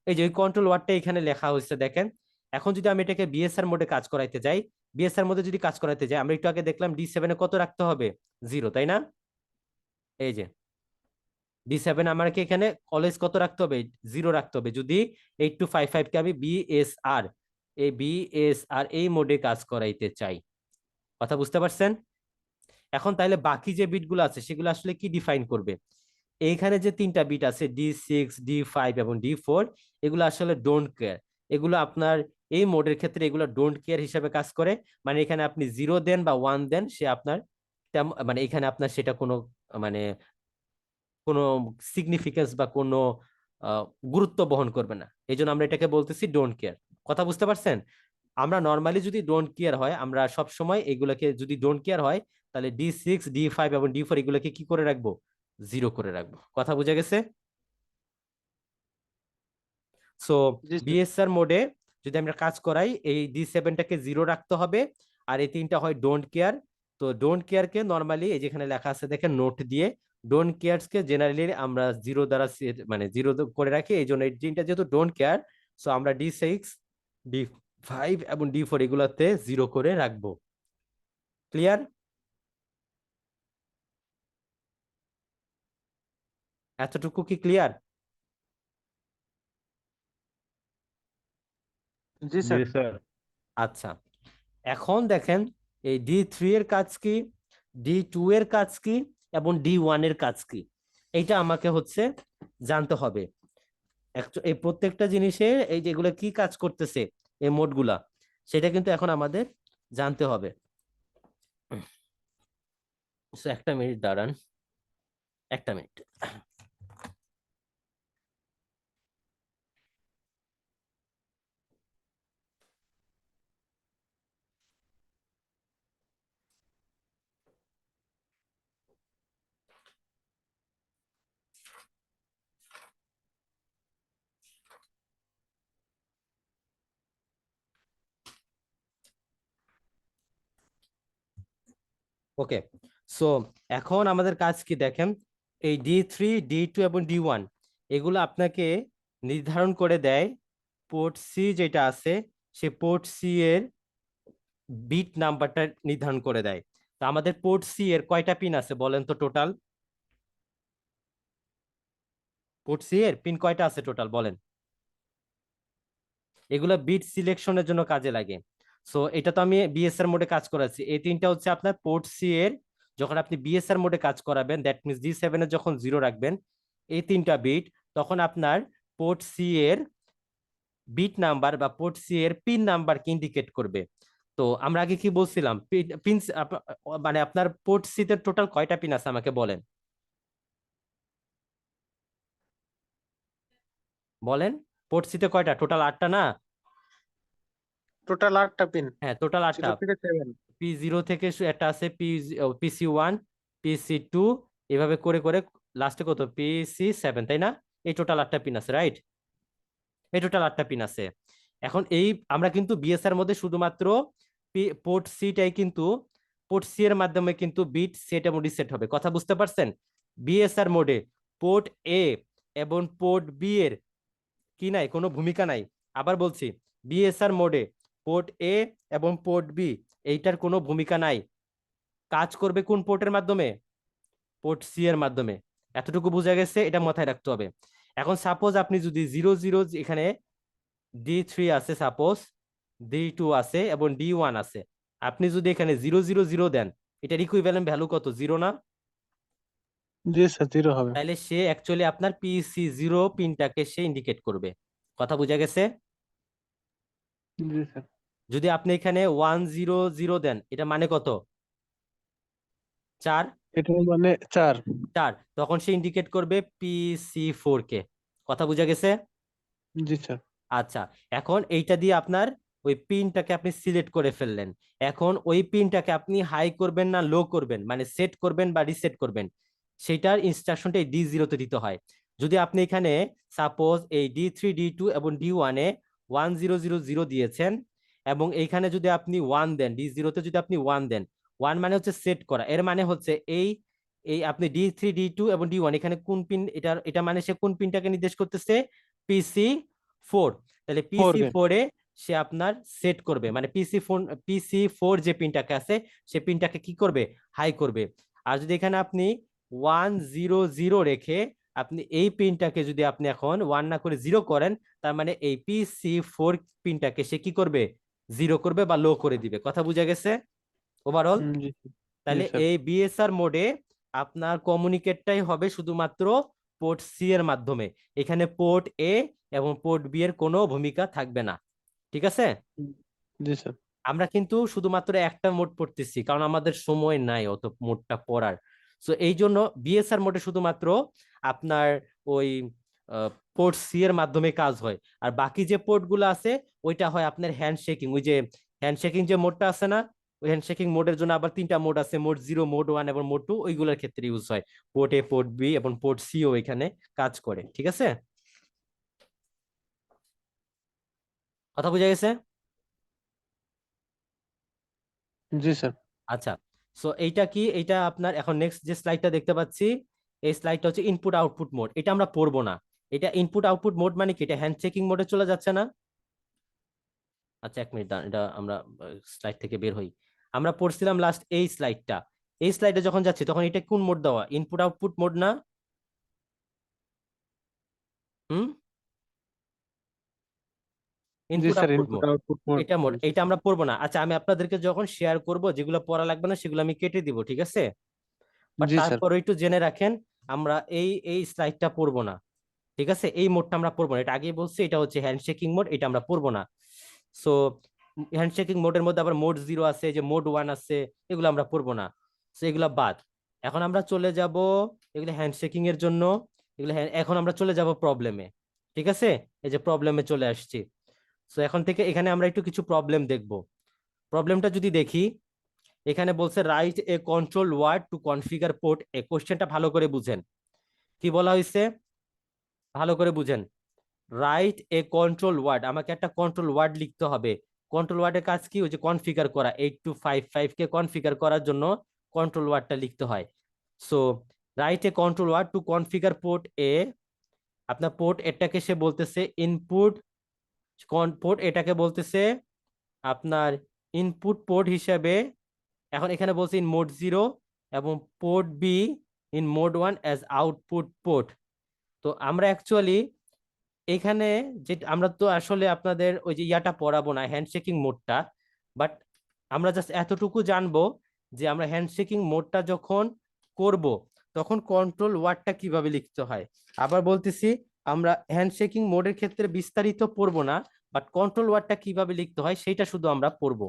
এই যে কন্ট্রোল ওয়ার্ডটা এখানে লেখা হয়েছে দেখেন। এখন যদি আমি এটাকে বিএসআর মোডে কাজ করাইতে যাই, বিএসআর মোডে যদি কাজ করাইতে যাই, আমরা একটু আগে দেখলাম D7-এ কত রাখতে হবে? 0, তাই না? এই যে D7 আমাকে এখানে অলওয়েজ কত রাখতে হবে? 0 রাখতে হবে, যদি 8255 কে আমি বিএসআর এই মোডে কাজ করাইতে চাই। কথা বুঝতে পারছেন? এখন তাহলে বাকি যে বিটগুলো আছে সেগুলো আসলে কি ডিফাইন করবে? এইখানে যে 3টা বিট আছে D6, D5 এবং D4, এগুলো আসলে ডোন্ট কেয়ার। এগুলো আপনার এই মোডের ক্ষেত্রে এগুলো ডোন্ট কেয়ার হিসেবে কাজ করে। মানে এখানে আপনি 0 দেন বা 1 দেন, সে আপনার মানে এখানে আপনার সেটা কোনো মানে কোনো সিগনিফিকেন্স বা কোনো গুরুত্ব বহন করবে না। এই জন্য আমরা এটাকে বলতেছি ডোন্ট কেয়ার। কথা বুঝতে পারছেন? আমরা নর্মালি যদি ডোন্ট কেয়ার হয়, আমরা সব সময় এগুলোকে যদি ডোন্ট কেয়ার হয়, তাহলে D6 D5 এবং D4 এগুলোকে কি করে রাখবো? 0 করে রাখবো। কথা বুঝা গেছে? সো জি স্যার। বিএসআর মোডে যদি আমরা কাজ করাই, এই D7টাকে 0 রাখতে হবে, আর এই তিনটা হয় ডোন্ট কেয়ার। তো ডোন্ট কেয়ারকে নর্মালি এই যেখানে লেখা আছে দেখেন নোট দিয়ে, ডোন্ট কেয়ারসকে জেনারেলি আমরা 0 দ্বারা মানে 0 করে রাখি, এই জন্য এই তিনটা যেহেতু ডোন্ট কেয়ার, সো আমরা D6 D5 এবং D4 এগুলাতে 0 করে রাখবো। ক্লিয়ার? এতটুকু কি ক্লিয়ার? জি জি স্যার। স্যার। আচ্ছা, এখন দেখেন এই D3 এর কাজ কি, D2 এর কাজ কি, এবং D1 এর কাজ কি, এইটা আমাকে হচ্ছে জানতে হবে। এই প্রত্যেকটা জিনিসে এই যেগুলো কি কাজ করতেছে, এই মোডগুলা, সেটা কিন্তু এখন আমাদের জানতে হবে। একটা মিনিট দাঁড়ান, একটা মিনিট। ওকে, সো এখন আমাদের কাজ কি দেখেন, এই D3 D2 এবং D1 এগুলো আপনাকে নির্ধারণ করে দেয় পোর্ট সি যেটা আছে, সে পোর্ট সি এর বিট নাম্বারটা নির্ধারণ করে দেয়। তো আমাদের পোর্ট সি এর কয়টা পিন আছে বলেন তো টোটাল? পোর্ট সি এর পিন কয়টা আছে টোটাল বলেন? এগুলো বিট সিলেকশনের জন্য কাজে লাগে। সো এটা তো আমি বিএসআর মোডে কাজ করাচ্ছি, এই তিনটা হচ্ছে আপনার পোর্ট সি এর। যখন আপনি বিএসআর মোডে কাজ করাবেন, দ্যাট মিনস D7 এ যখন 0 রাখবেন, এই তিনটা বিট, তখন আপনার পোর্ট সি এর বিট নাম্বার বা পোর্ট সি এর পিন নাম্বারকে ইন্ডিকেট করবে। তো আমরা আগে কি বলছিলাম, পিন মানে আপনার পোর্ট সি তে টোটাল কয়টা পিন আছে আমাকে বলেন, বলেন। পোর্ট সি তে কয়টা টোটাল? 8টা না? টোটাল 8টা পিন। হ্যাঁ, টোটাল 8টা। 0 থেকে 7। P0 থেকে একটা আছে PC1, PC2, এভাবে করে করে লাস্টে কত, PC7, তাই না? এই টোটাল 8টা পিন আছে, রাইট? এই টোটাল 8টা পিন আছে। এখন এই আমরা কিন্তু বিএসআর মধ্যে শুধুমাত্র পোর্ট সিটাই কিন্তু, পোর্ট সি এর মাধ্যমে কিন্তু বিট সেট এবং রিসেট হবে। কথা বুঝতে পারছেন? বিএসআর মোডে পোর্ট এ এবং পোর্ট বি এর কি নাই, কোনো ভূমিকা নাই। আবার বলছি, বিএসআর মোডে পোর্ট এ এবং পোর্ট বি এইটার কোনো ভূমিকা নাই। কাজ করবে কোন পোর্টের মাধ্যমে? পোর্ট সি এর মাধ্যমে। এতটুকু বোঝা গেছে? এটা মাথায় রাখতে হবে। এখন সাপোজ আপনি যদি 0 0 এখানে D3 আছে, সাপোজ D2 আছে এবং D1 আছে, আপনি যদি এখানে 0 0 0 দেন, এটার ইকুইভ্যালেন্ট ভ্যালু কত? 0 না? জি স্যার, 0 হবে। তাহলে সে অ্যাকচুয়ালি আপনার PC0 পিনটাকে সে ইন্ডিকেট করবে। কথা বোঝা গেছে? জি স্যার। যদি আপনি এখানে 1 0 0 দেন, এটা মানে কত? 4। এটা মানে 4। 4, তখন সে ইন্ডিকেট করবে PC4 কে। কথা বোঝা গেছে? জি স্যার। আচ্ছা, এখন এইটা দিয়ে আপনার ওই পিনটাকে আপনি সিলেক্ট করে ফেললেন। এখন ওই পিনটাকে আপনি হাই করবেন না লো করবেন, মানে সেট করবেন বা রিসেট করবেন, সেটার ইনস্ট্রাকশনটা এই D0 তে দিতে হয়। যদি আপনি এখানে সাপোজ এই D3 D2 এবং D1 এ 1000 দিয়েছেন, এবং এইখানে যদি আপনি 1 দেন, D0 তে যদি আপনি 1 দেন, 1 মানে হচ্ছে সেট করা, এর মানে হচ্ছে এই এই আপনি D3 D2 এবং D1 এখানে কোন পিন, এটা মানে সে কোন পিনটাকে নির্দেশ করতেছে? PC4। তাহলে 4 কে। PC4 এ সে আপনার সেট করবে, মানে PC4 যে পিনটাকে আছে, সে পিনটাকে কি করবে? হাই করবে। আর যদি এখানে আপনি 1 0 0 রেখে আপনি এই পিনটাকে যদি আপনি এখন 1 না করে 0 করেন, তার মানে এই PC4 পিনটাকে সে কি করবে? 0 করবে বা লো করে দিবে। কথা বুঝা গেছে ওভারঅল? জি। জি তাহলে স্যার। এই বিএসআর মোডে আপনার কমিউনিকেটটাই হবে শুধুমাত্র পোর্ট সি এর মাধ্যমে। এখানে পোর্ট এ এবং পোর্ট বি এর কোনো ভূমিকা থাকবে না। ঠিক আছে? জি স্যার। আমরা কিন্তু শুধুমাত্র একটা মোড পড়তেছি, কারণ আমাদের সময় নাই অত মোডটা পড়ার। সো এই জন্য বিএসআর মোডে শুধুমাত্র আপনার ওই পোর্ট সি এর মাধ্যমে কাজ হয়, আর বাকি যে পোর্ট গুলো আছে ওইটা হয় আপনার হ্যান্ডশেকিং, ওই যে হ্যান্ডশেকিং যে মোডটা আছে না, ওই হ্যান্ডশেকিং মোডের জন্য আবার 3টা মোড আছে, মোড 0, মোড 1 এবং মোড 2, ওইগুলোর ক্ষেত্রে ইউজ হয়। পোর্ট এ, পোর্ট বি এবং পোর্ট সিও এখানে কাজ করে। ঠিক আছে, কথা বোঝা গেছে? জি স্যার। আচ্ছা, সো এইটা কি, এইটা আপনার এখন নেক্সট যে স্লাইডটা দেখতে পাচ্ছি, এই স্লাইডটা হচ্ছে ইনপুট আউটপুট মোড। এটা আমরা পড়বো না। এটা ইনপুট আউটপুট মোড মানে কি, এটা হ্যান্ডশেকিং মোডে চলে যাচ্ছে না? আচ্ছা, 1 মিনিট দাঁড়ান, এটা আমরা স্লাইড থেকে বের হই। আমরা পড়ছিলাম লাস্ট এই স্লাইডটা। এই স্লাইডে যখন যাচ্ছি তখন এটা কোন মোড দেওয়া, ইনপুট আউটপুট মোড না? হুম, জি input sir, output input mode. Output mode. এটা মোড, জি এটা আমরা পড়বো না। আচ্ছা, আমি আপনাদেরকে যখন শেয়ার করব, যেগুলো পড়া লাগবে না সেগুলো আমি কেটে দিব, ঠিক আছে? But G sir. তারপর একটু জেনে রাখেন, আমরা এই এই স্লাইডটা পড়বো না। ঠিক আছে, এই মোডটা আমরা পড়বো না, এটা আগেই বলছি, এটা হচ্ছে হ্যান্ডশেকিং মোড, এটা আমরা পড়বো না। সো হ্যান্ডশেকিং মোডের মধ্যে আবার মোড 0 আছে, যে মোড 1 আছে, এগুলো আমরা পড়বো না। সো এগুলো বাদ। এখন আমরা চলে যাব, এগুলো হ্যান্ডশেকিং এর জন্য, এগুলো এখন আমরা চলে যাব প্রবলেমে। ঠিক আছে, এই যে প্রবলেমে চলে আসছি। সো এখন থেকে এখানে আমরা একটু কিছু প্রবলেম দেখব। প্রবলেমটা যদি দেখি, এখানে বলছে write a control word to configure port A. কোশ্চেনটা ভালো করে বুঝেন, কি বলা হয়েছে, ভালো করে বুঝেন। রাইট এ কন্ট্রোল ওয়ার্ড, আমাকে একটা কন্ট্রোল ওয়ার্ড লিখতে হবে। কন্ট্রোল ওয়ার্ডের কাজ কি, ওই যে কনফিগার করা, 8255 কে কনফিগার করার জন্য কন্ট্রোল ওয়ার্ডটা লিখতে হয়। So write a control word to configure port A. আপনার পোর্ট এটাকে সে বলতেছে ইনপুট, পোর্ট এটাকে বলতেছে আপনার ইনপুট পোর্ট হিসেবে। এখন এখানে বলছে ইন মোড 0 এবং port be in mode 1 as output port. তো আমরা অ্যাকচুয়ালি এখানে যে, আমরা তো আসলে আপনাদের ওই যে ইয়াটা পড়াবো না, হ্যান্ডশেকিং মোডটা। বাট আমরা জাস্ট এতটুকু জানবো যে আমরা হ্যান্ডশেকিং মোডটা যখন করব, তখন কন্ট্রোল ওয়ার্ডটা কিভাবে লিখতে হয়। আবার বলতেছি, আমরা হ্যান্ডশেকিং মোডের ক্ষেত্রে বিস্তারিত পড়বো না, বাট কন্ট্রোল ওয়ার্ডটা কিভাবে লিখতে হয় সেটা শুধু আমরা পড়বো।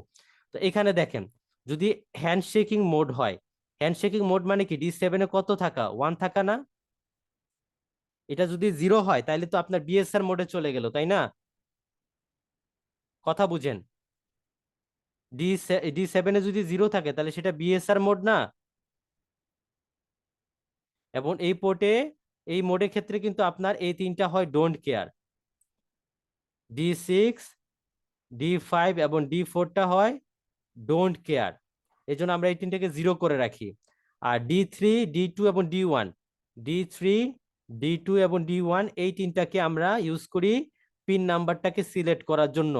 তো এখানে দেখেন, যদি হ্যান্ডশেকিং মোড হয়, হ্যান্ডশেকিং মোড মানে কি, D7 এ কত থাকা, 1 থাকা না? এটা যদি 0 হয় তাহলে তো আপনার বিএসআর মোডে চলে গেল, তাই না? কথা বুঝেন, ডি D7 এ যদি 0 থাকে তাহলে সেটা বিএসআর মোড না? এবং এই পোর্টে, এই মোডের ক্ষেত্রে কিন্তু আপনার এই 3টা হয় ডোন্ট কেয়ার, D6, D5 এবং D4টা হয় ডোন্ট কেয়ার। এই জন্য আমরা এই 3টাকে 0 করে রাখি। আর D3, D2 এবং D1, D3, D2 এবং D1 এই 3টাকে আমরা ইউজ করি পিন নাম্বারটাকে সিলেক্ট করার জন্য,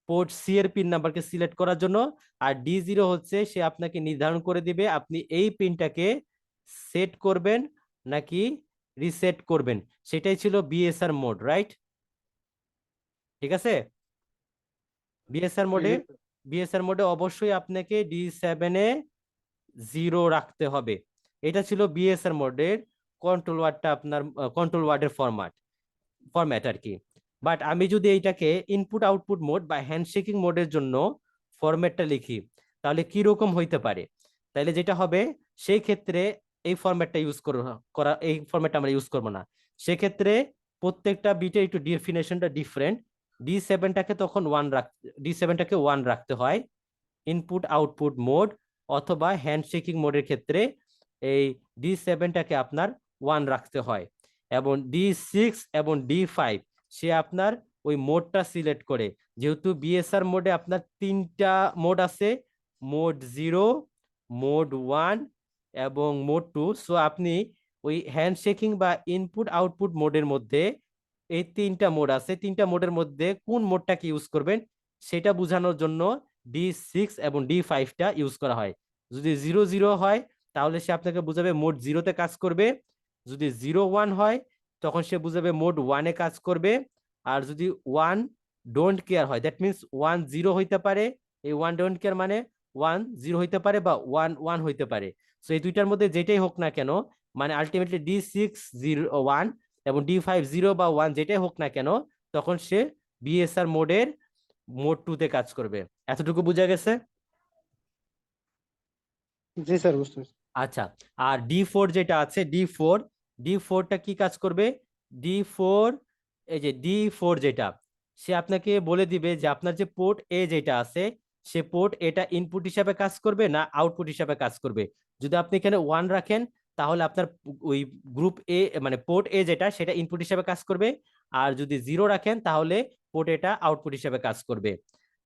পোর্ট সি এর পিন নাম্বারকে সিলেক্ট করার জন্য। আর D0 হচ্ছে সে আপনাকে নির্ধারণ করে দিবে আপনি এই পিনটাকে সেট করবেন নাকি রিসেট করবেন। সেটাই ছিল বিএসআর মোড, রাইট? ঠিক আছে, বিএসআর মোডে, বিএসআর মোডে অবশ্যই আপনাকে D7 এ 0 রাখতে হবে। এটা ছিল বিএসআর মোডের কন্ট্রোল ওয়ার্ডটা, আপনার কন্ট্রোল ওয়ার্ডের ফরম্যাট আর কি। বাট আমি যদি এইটাকে ইনপুট আউটপুট মোড বা হ্যান্ডশেকিং মোডের জন্য ফরম্যাটটা লিখি, তাহলে কি রকম হইতে পারে? তাহলে যেটা হবে, সেই ক্ষেত্রে এই ফরম্যাটটা ইউজ করা, এই ফরম্যাটটা আমরা ইউজ করবো না। সেক্ষেত্রে প্রত্যেকটা বিটে একটু ডেফিনেশনটা ডিফারেন্ট। D7টাকে তখন 1 D7টাকে 1 রাখতে হয় ইনপুট আউটপুট মোড, অথবা হ্যান্ডশেকিং মোডের ক্ষেত্রে এই D7টাকে আপনার 1 রাখতে হয়। এবং D6 এবং D5 সে আপনার ওই মোডটা সিলেক্ট করে। যেহেতু বিএসআর মোডে আপনার 3টা মোড আছে, মোড 0, মোড 1 এবং মোড 2। সো আপনি ওই হ্যান্ডশেকিং বা ইনপুট আউটপুট মোডের মধ্যে এই 3টা মোড আছে, 3টা মোডের মধ্যে কোন মোডটাকে ইউজ করবেন সেটা বোঝানোর জন্য D6 এবং D5টা ইউজ করা হয়। যদি 0 0 হয় তাহলে সে আপনাকে বুঝাবে মোড 0-তে কাজ করবে। যদি 0 1 হয় তখন সে বুঝাবে মোড 1-এ কাজ করবে। আর যদি 1 ডোন্ট কেয়ার হয়, দ্যাট মিনস 1 0 হইতে পারে, এই 1 ডোন্ট কেয়ার মানে 1 0 হইতে পারে বা 1 1 হইতে পারে। সো এই দুইটার মধ্যে যেটাই হোক না কেন, মানে আলটিমেটলি D6 0 1 এবং D5 0 বা 1 যেটাই হোক না কেন, তখন সে বিএসআর মোডের মোড 2-তে কাজ করবে। এতটুকু বোঝা গেছে? জি স্যার, বুঝতে পারছি। আচ্ছা, আর D4 যেটা আছে, D4টা কি কাজ করবে? D4, এই যে D4 যেটা, সে আপনাকে বলে দিবে যে আপনার যে পোর্ট এ যেটা আছে, সে পোর্ট এটা ইনপুট হিসাবে কাজ করবে না আউটপুট হিসাবে কাজ করবে। যদি আপনি এখানে 1 রাখেন, তাহলে আপনার ওই গ্রুপ এ মানে পোর্ট এ যেটা সেটা ইনপুট হিসাবে কাজ করবে। আর যদি 0 রাখেন, তাহলে পোর্ট এটা আউটপুট হিসাবে কাজ করবে।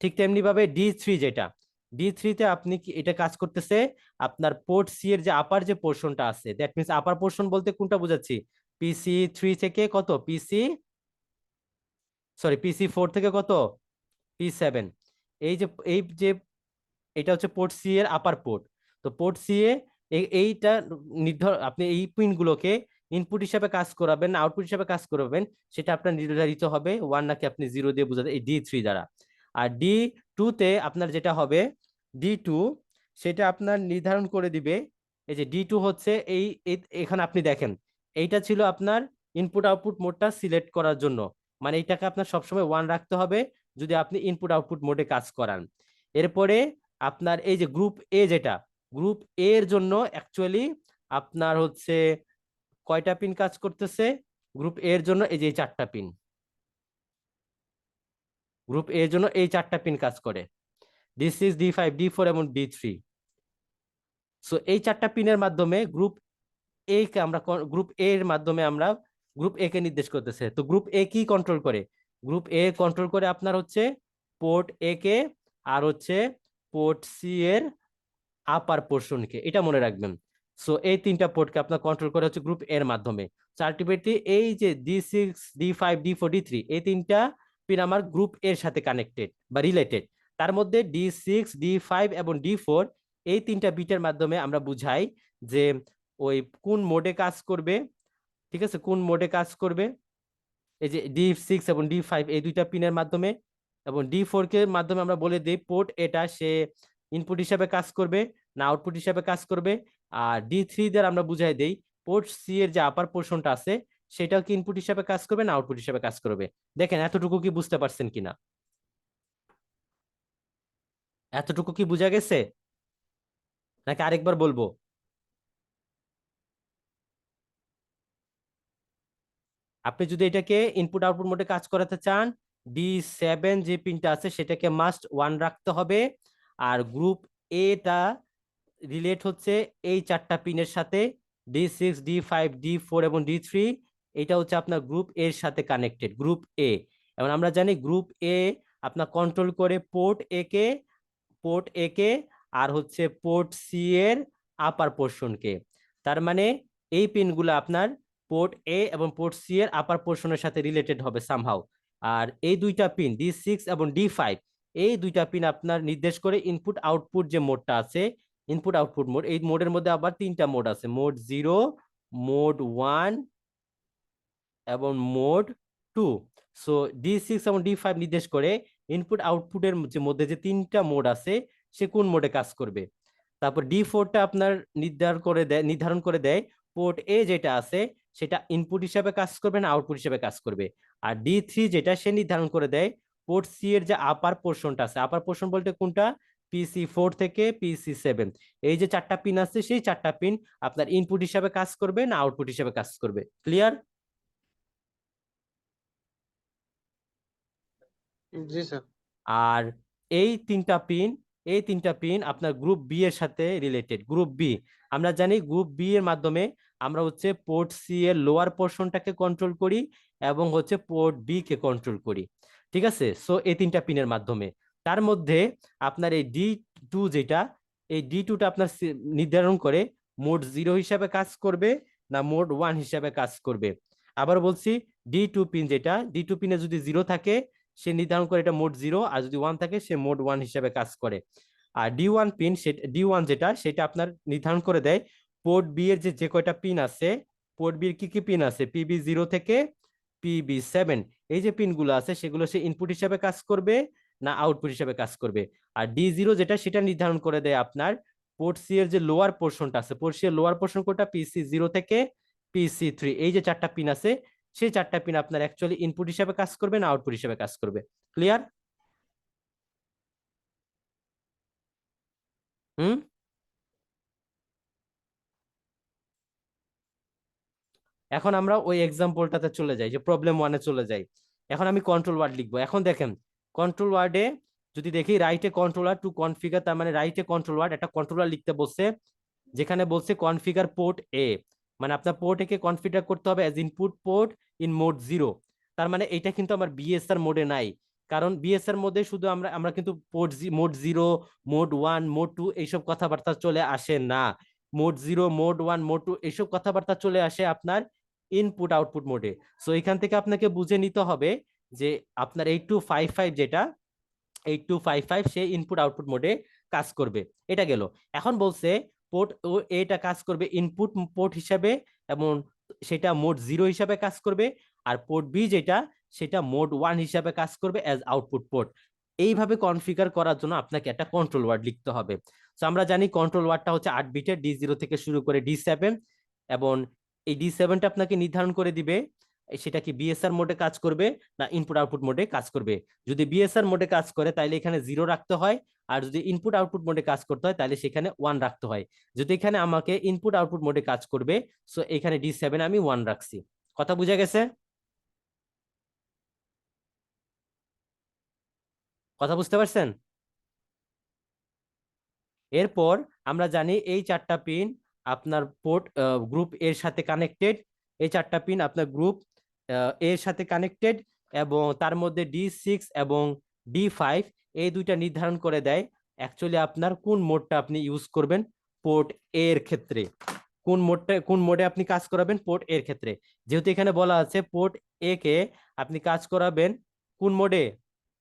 ঠিক তেমনি ভাবে D3 যেটা, D3 তে আপনি কি এটা কাজ করতেছে, আপনার পোর্ট সি এর যে আপার যে পোর্শনটা আছে, দ্যাট মিনস আপার পোর্শন বলতে কোনটা বোঝাচ্ছি, PC3 থেকে কত PC4 থেকে কত P7। এই যে এই যে এটা হচ্ছে পোর্ট সি এর আপার পোর্ট। তো পোর্ট সি এ এইটা আপনি এই পিন গুলোকে ইনপুট হিসাবে কাজ করাবেন না আউটপুট হিসাবে কাজ করাবেন, সেটা আপনার নির্ধারিত হবে 1 নাকি আপনি 0 দিয়ে বোঝাতে এই D3 দ্বারা। আর D2 তে আপনার যেটা হবে, D2 সেটা আপনার নির্ধারণ করে দিবে। এই যে D2 হচ্ছে এখানে আপনি দেখেন, এইটা ছিল আপনার ইনপুট আউটপুট মোডটা সিলেক্ট করার জন্য, মানে এইটাকে আপনার সবসময় 1 রাখতে হবে যদি আপনি ইনপুট আউটপুট মোডে কাজ করান। এরপরে আপনার এই যে গ্রুপ এ যেটা, গ্রুপ এ এর জন্য অ্যাকচুয়ালি আপনার হচ্ছে কয়টা পিন কাজ করতেছে, গ্রুপ এ এর জন্য এই যে 4টা পিন, গ্রুপ এ এর জন্য এই 4টা পিন কাজ করে, D6 D5 D4 এবং D3। সো এই 4টা পিনের মাধ্যমে গ্রুপ এ কে আমরা গ্রুপ এ এর মাধ্যমে আমরা গ্রুপ এ কে নির্দেশ করতেছে। তো গ্রুপ এ কি কন্ট্রোল করে, গ্রুপ এ কন্ট্রোল করে আপনার হচ্ছে পোর্ট এ কে, আর হচ্ছে পোর্ট সি এর আপার পোর্শনকে, এটা মনে রাখবেন। সো এই 3টা পোর্টকে আপনার কন্ট্রোল করে হচ্ছে গ্রুপ এর মাধ্যমে। আলটিমেটলি এই যে D6 D5 D4 D3 এই 3টা পিন আমার গ্রুপ এর সাথে কানেক্টেড বা রিলেটেড। তার মধ্যে D6 D5 এবং D4 এই 3টা বিটের মাধ্যমে আমরা বুঝাই যে ওই কোন মোডে কাজ করবে, ঠিক আছে, কোন মোডে কাজ করবে। এই যে D6 এবং D5 এই 2টা পিনের মাধ্যমে, এবং D4 কে মাধ্যমে আমরা বলে দিই পোর্ট এটা সে ইনপুট হিসাবে কাজ করবে না আউটপুট হিসাবে কাজ করবে। আর D3 দ্বারা আমরা বুঝাই দেই পোর্ট সি এর যে আপার পোর্শনটা আছে, সেটাও কি ইনপুট হিসাবে কাজ করবে না আউটপুট হিসাবে কাজ করবে। দেখেন এতটুকু কি বুঝতে পারছেন কিনা, এতটুকু কি বোঝা গেছে নাকি আরেকবার বলবো? আপনি যদি এটাকে ইনপুট আউটপুট মোডে কাজ করাতে চান, D7 যে পিনটা আছে সেটাকে মাস্ট 1 রাখতে হবে। আর গ্রুপ এটা রিলেট হচ্ছে এই 4টা পিনের সাথে, D6 D5 D4 এবং D3। এটা হচ্ছে আপনার গ্রুপ এর সাথে কানেক্টেড, গ্রুপ এ। এবং আমরা জানি গ্রুপ এ আপনার কন্ট্রোল করে পোর্ট এ কে আর হচ্ছে পোর্ট সি এর আপার পোর্শনকে। তার মানে এই পিনগুলো আপনার পোর্ট এ এবং পোর্ট সি এর আপার পোর্শনের সাথে রিলেটেড হবে সামহাউ। আর এই 2টা পিন D6 এবং D5 এই 2টা পিন আপনার নির্দেশ করে ইনপুট আউটপুট যে মোডটা আছে, ইনপুট আউটপুট মোড, এই মোডের মধ্যে আবার 3টা মোড আছে, মোড 0, মোড 1 এবং মোড 2। সো D6 এবং D5 নির্দেশ করে ইনপুট আউটপুটের যে মধ্যে যে 3টা মোড আছে সে কোন মোডে কাজ করবে। তারপর D4টা আপনার নির্ধারণ করে দেয় পোর্ট এ যেটা আছে সেটা ইনপুট হিসাবে কাজ করবে না আউটপুট হিসাবে কাজ করবে। আর D3 যেটা সে নির্ধারণ করে দেয় পোর্ট সি এর যে আপার পোর্শনটা আছে, আপার পোর্শন বলতে কোনটা, PC4 থেকে PC7 এই যে 4টা পিন আছে সেই 4টা পিন আপনার ইনপুট হিসাবে কাজ করবে না আউটপুট হিসাবে কাজ করবে। ক্লিয়ার? জি স্যার। আর এই তিনটা পিন আপনার গ্রুপ বি এর সাথে রিলেটেড। গ্রুপ বি আমরা জানি গ্রুপ বি এর মাধ্যমে আমরা হচ্ছে পোর্ট সি এর লোয়ার পোর্শনটাকে কন্ট্রোল করি এবং হচ্ছে পোর্ট বি কে কন্ট্রোল করি, ঠিক আছে। সো এই 3টা পিনের মাধ্যমে, তার মধ্যে আপনার এই D2 যেটা, এই D2টা আপনার নির্ধারণ করে মোড 0 হিসাবে কাজ করবে না মোড 1 হিসাবে কাজ করবে। আবার বলছি, D2 পিন যেটা, D2 পিনে যদি 0 থাকে সে নির্ধারণ করে এটা মোড 0, আর যদি 1 থাকে সে মোড 1 হিসেবে কাজ করে। আর D1 পিন, সেটা D1 যেটা সেটা আপনার নির্ধারণ করে দেয় পোর্ট বি এর যে কয়টা পিন আছে, পোর্ট বি এর কি কি পিন আছে, PB0 থেকে PB7 এই যে পিনগুলো আছে সেগুলো সে ইনপুট হিসাবে কাজ করবে না আউটপুট হিসাবে কাজ করবে। আর D0 যেটা সেটা নির্ধারণ করে দেয় আপনার পোর্ট সি এর যে লোয়ার পোর্শনটা আছে, পোর্ট সি এর লোয়ার পোর্শন কোনটা, PC0 থেকে PC3 এই যে 4টা পিন আছে সেই 4টা পিন আপনার অ্যাকচুয়ালি ইনপুট হিসাবে কাজ করবে না আউটপুট হিসাবে কাজ করবে। ক্লিয়ার? হুম। এখন আমরা ওই এক্সাম্পলটাতে চলে যাই, যে প্রবলেম 1-এ চলে যাই। এখন আমি কন্ট্রোল ওয়ার্ড লিখবো। এখন দেখেন কন্ট্রোল ওয়ার্ডে যদি দেখি রাইটে কন্ট্রোলার টু কনফিগার, তার মানে রাইটে কন্ট্রোল ওয়ার্ড একটা কন্ট্রোলার লিখতে বলছে, যেখানে বলছে কনফিগার পোর্ট এ, মানে আপনার পোর্ট এ কে কনফিগার করতে হবে as input port in mode 0। তার মানে এটা কিন্তু আমার বিএসআর মোডে নাই, কারণ বিএসআর মধ্যে শুধু আমরা আমরা কিন্তু পোর্ট মোড 0, মোড 1, মোড 2 এইসব কথাবার্তা চলে আসে না। মোড 0, মোড 1, মোড 2 এইসব কথাবার্তা চলে আসে আপনার ইনপুট আউটপুট মোডে। সো এখান থেকে আপনাকে বুঝে নিতে হবে যে আপনার 8255 যেটা 8255 সে ইনপুট আউটপুট মোডে কাজ করবে। এটা গেল। এখন বলছে পোর্ট ও এটা কাজ করবে ইনপুট পোর্ট হিসাবে, এবং সেটা মোড 0 হিসাবে কাজ করবে। আর পোর্ট বি যেটা, সেটা মোড 1 হিসাবে কাজ করবে অ্যাজ আউটপুট পোর্ট। এইভাবে কনফিগার করার জন্য আপনাকে একটা কন্ট্রোল ওয়ার্ড লিখতে হবে। তো আমরা জানি কন্ট্রোল ওয়ার্ডটা হচ্ছে 8 বিটের, D0 থেকে শুরু করে D7, এবং এই D7টা আপনাকে নির্ধারণ করে দিবে সেটা কি বিএসআর মোডে কাজ করবে না ইনপুট আউটপুট মোডে কাজ করবে। যদি বিএসআর মোডে কাজ করে তাহলে এখানে 0 রাখতে হয়, আর যদি ইনপুট আউটপুট মোডে কাজ করতে হয় তাহলে সেখানে 1 রাখতে হয়। যদি এখানে আমাকে ইনপুট আউটপুট মোডে কাজ করবে, সো এখানে D7 আমি 1 রাখছি। কথা বুঝা গেছে? কথা বুঝতে পারছেন? এরপর আমরা জানি এই 4টা পিন আপনার পোর্ট গ্রুপ এর সাথে কানেক্টেড। এই 4টা পিন আপনার গ্রুপ এর সাথে কানেক্টেড, এবং তার মধ্যে D6 এবং D5 এই দুইটা নির্ধারণ করে দেয় অ্যাকচুয়ালি আপনার কোন মোডটা আপনি ইউজ করবেন পোর্ট এর ক্ষেত্রে। কোন মোডে আপনি কাজ করাবেন পোর্ট এর ক্ষেত্রে। যেহেতু এখানে বলা আছে পোর্ট এ কে আপনি কাজ করাবেন কোন মোডে,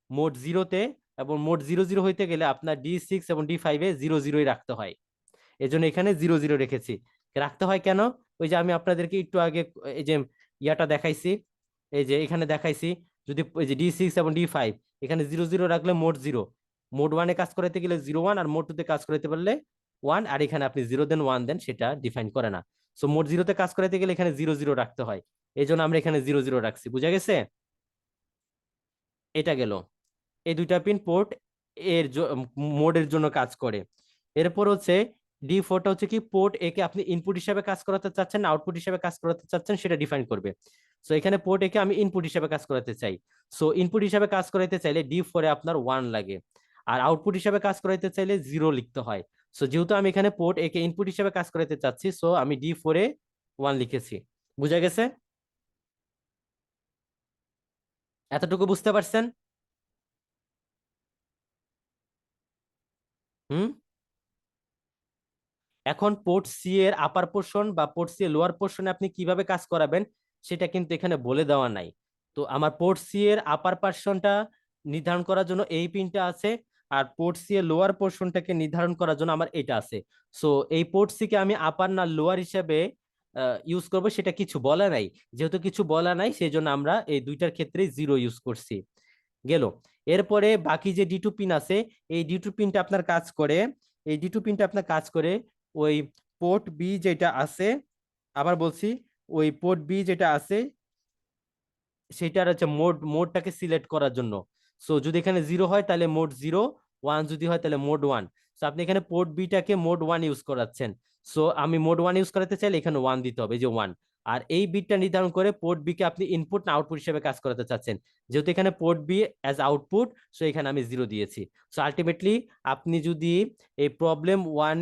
মোড 0-তে, এবং মোড 0-0 হইতে গেলে আপনার D6 এবং D5-এ 0-0-ই রাখতে হয়। এজন্য এখানে 0-0 রেখেছি। রাখতে হয় কেন? ওই যে আমি আপনাদেরকে একটু আগে এই যে ইয়াটা দেখাইছি, এই যে এখানে দেখাইছি, যদি এই যে D6 এবং D5 এখানে 0-0 রাখলে মোড 0, মোড 1-এ কাজ করাতে গেলে 0-1, আর মোড 2-তে কাজ করাতে পারলে 1, আর এখানে আপনি 0 দেন 1 দেন সেটা ডিফাইন করে না। সো মোড 0-তে কাজ করাতে গেলে এখানে 0-0 রাখতে হয়, এই জন্য আমরা এখানে 0-0 রাখছি। বুঝা গেছে? এটা গেল। এই দুইটা পিন পোর্ট এর মোডের জন্য কাজ করে। এরপর হচ্ছে D4টা হচ্ছে কি পোর্ট এ কে আপনি ইনপুট হিসাবে কাজ করাতে চাচ্ছেন না আউটপুট হিসাবে কাজ করাতে চাচ্ছেন সেটা ডিফাইন করবে। সো এখানে পোর্ট এ কে আমি ইনপুট হিসাবে কাজ করাতে চাই। সো ইনপুট হিসাবে কাজ করাতে চাইলে D4-এ আপনার 1 লাগে, আর আউটপুট হিসাবে কাজ করাতে চাইলে 0 লিখতে হয়। সো যেহেতু আমি এখানে পোর্ট এ কে ইনপুট হিসাবে কাজ করাতে চাচ্ছি, সো আমি D4-এ 1 লিখেছি। বুঝা গেছে? এতটুকু বুঝতে পারছেন? হুম। এখন পোর্ট সি এর আপার পোর্শন বা পোর্ট সি এর লোয়ার পোর্শনে আপনি কিভাবে কাজ করাবেন সেটা কিন্তু এখানে বলে দেওয়া নাই। তো আমার পোর্ট সি এর আপার পোর্শনটা নির্ধারণ করার জন্য এই পিনটা আছে, আর পোর্ট সি এর লোয়ার পোর্শনটাকে নির্ধারণ করার জন্য আমার এটা আছে। সো এই পোর্ট সি কে আমি আপার না লোয়ার হিসেবে ইউজ করবো সেটা কিছু বলা নাই। যেহেতু কিছু বলা নাই সেই জন্য আমরা এই দুইটার ক্ষেত্রে 0 ইউজ করছি। গেল। এরপরে বাকি যে D2 পিন আছে, এই D2 পিনটা আপনার কাজ করে, এই D2 পিনটা আপনার কাজ করে ওই পোর্ট বি যেটা আছে, আবার বলছি, ওই পোর্ট বি যেটা আছে সেটার হচ্ছে মোডটাকে সিলেক্ট করার জন্য। সো যদি এখানে 0 হয় তাহলে মোড 0, 1 যদি হয় তাহলে মোড 1। সো আপনি এখানে পোর্ট বিটাকে মোড 1 ইউজ করাচ্ছেন। সো আমি মোড 1 ইউজ করাতে চাইলে এখানে 1 দিতে হবে, এই যে 1। আর এই বিটটা নির্ধারণ করে পোর্ট বি কে আপনি ইনপুট না আউটপুট হিসেবে কাজ করাতে চাচ্ছেন। যেহেতু এখানে port B as output, so এখানে আমি 0 দিয়েছি। সো আলটিমেটলি আপনি যদি এই প্রবলেম 1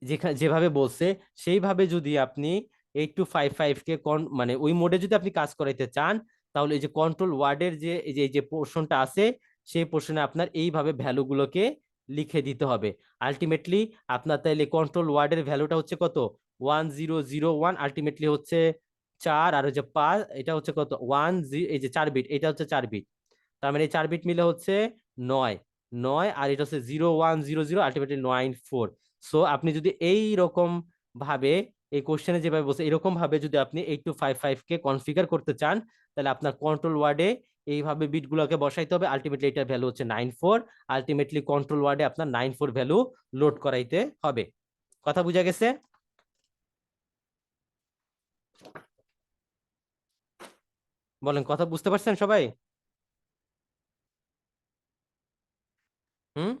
যেখানে যেভাবে বলছে সেইভাবে যদি আপনি 8255 কে মানে ওই মোডে যদি আপনি কাজ করাইতে চান, তাহলে এই যে কন্ট্রোল ওয়ার্ডের যে এই যে পোর্শনটা আছে সেই পোর্শনে আপনার এইভাবে ভ্যালুগুলোকে লিখে দিতে হবে। আলটিমেটলি আপনার তাইলে কন্ট্রোল ওয়ার্ডের ভ্যালুটা হচ্ছে কত, 1001, আলটিমেটলি হচ্ছে 4, আর হচ্ছে 5, এটা হচ্ছে কত এই যে 4 বিট, এটা হচ্ছে 4 বিট, তার মানে এই 4 বিট মিলে হচ্ছে 9, 9, আর এটা হচ্ছে 0100, আলটিমেটলি 94। সো আপনি যদি এই রকম ভাবে এই কোশ্চেনে যেভাবে বলছে এরকম ভাবে যদি আপনি 8255 কে কনফিগার করতে চান, তাহলে আপনার কন্ট্রোল ওয়ার্ডে এইভাবে বিটগুলোকে বসাইতে হবে। আলটিমেটলি এটার ভ্যালু হচ্ছে 94, আলটিমেটলি কন্ট্রোল ওয়ার্ডে আপনার 94 ভ্যালু লোড করাইতে হবে। কথা বুঝা গেছে? বলেন, কথা বুঝতে পারছেন সবাই? হুম।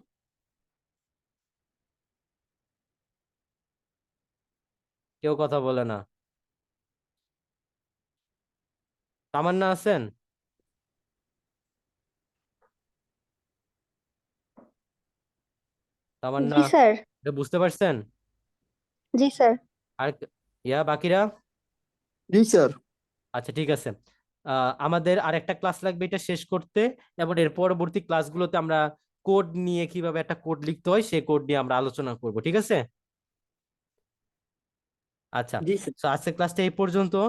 কেউ কথা বলে না। তামান্না আছেন? তামান্না, জি স্যার। এটা বুঝতে পারছেন? জি স্যার। আর বাকিরা? জি স্যার। আচ্ছা ঠিক আছে। আমাদের আরেকটা ক্লাস লাগবে এটা শেষ করতে, এবং এর পরবর্তী ক্লাসগুলোতে আমরা কোড নিয়ে, কিভাবে একটা কোড লিখতে হয় সেই কোড নিয়ে আমরা আলোচনা করব, ঠিক আছে? আচ্ছা, জি স্যার। তো আজকের ক্লাসটা এই পর্যন্ত।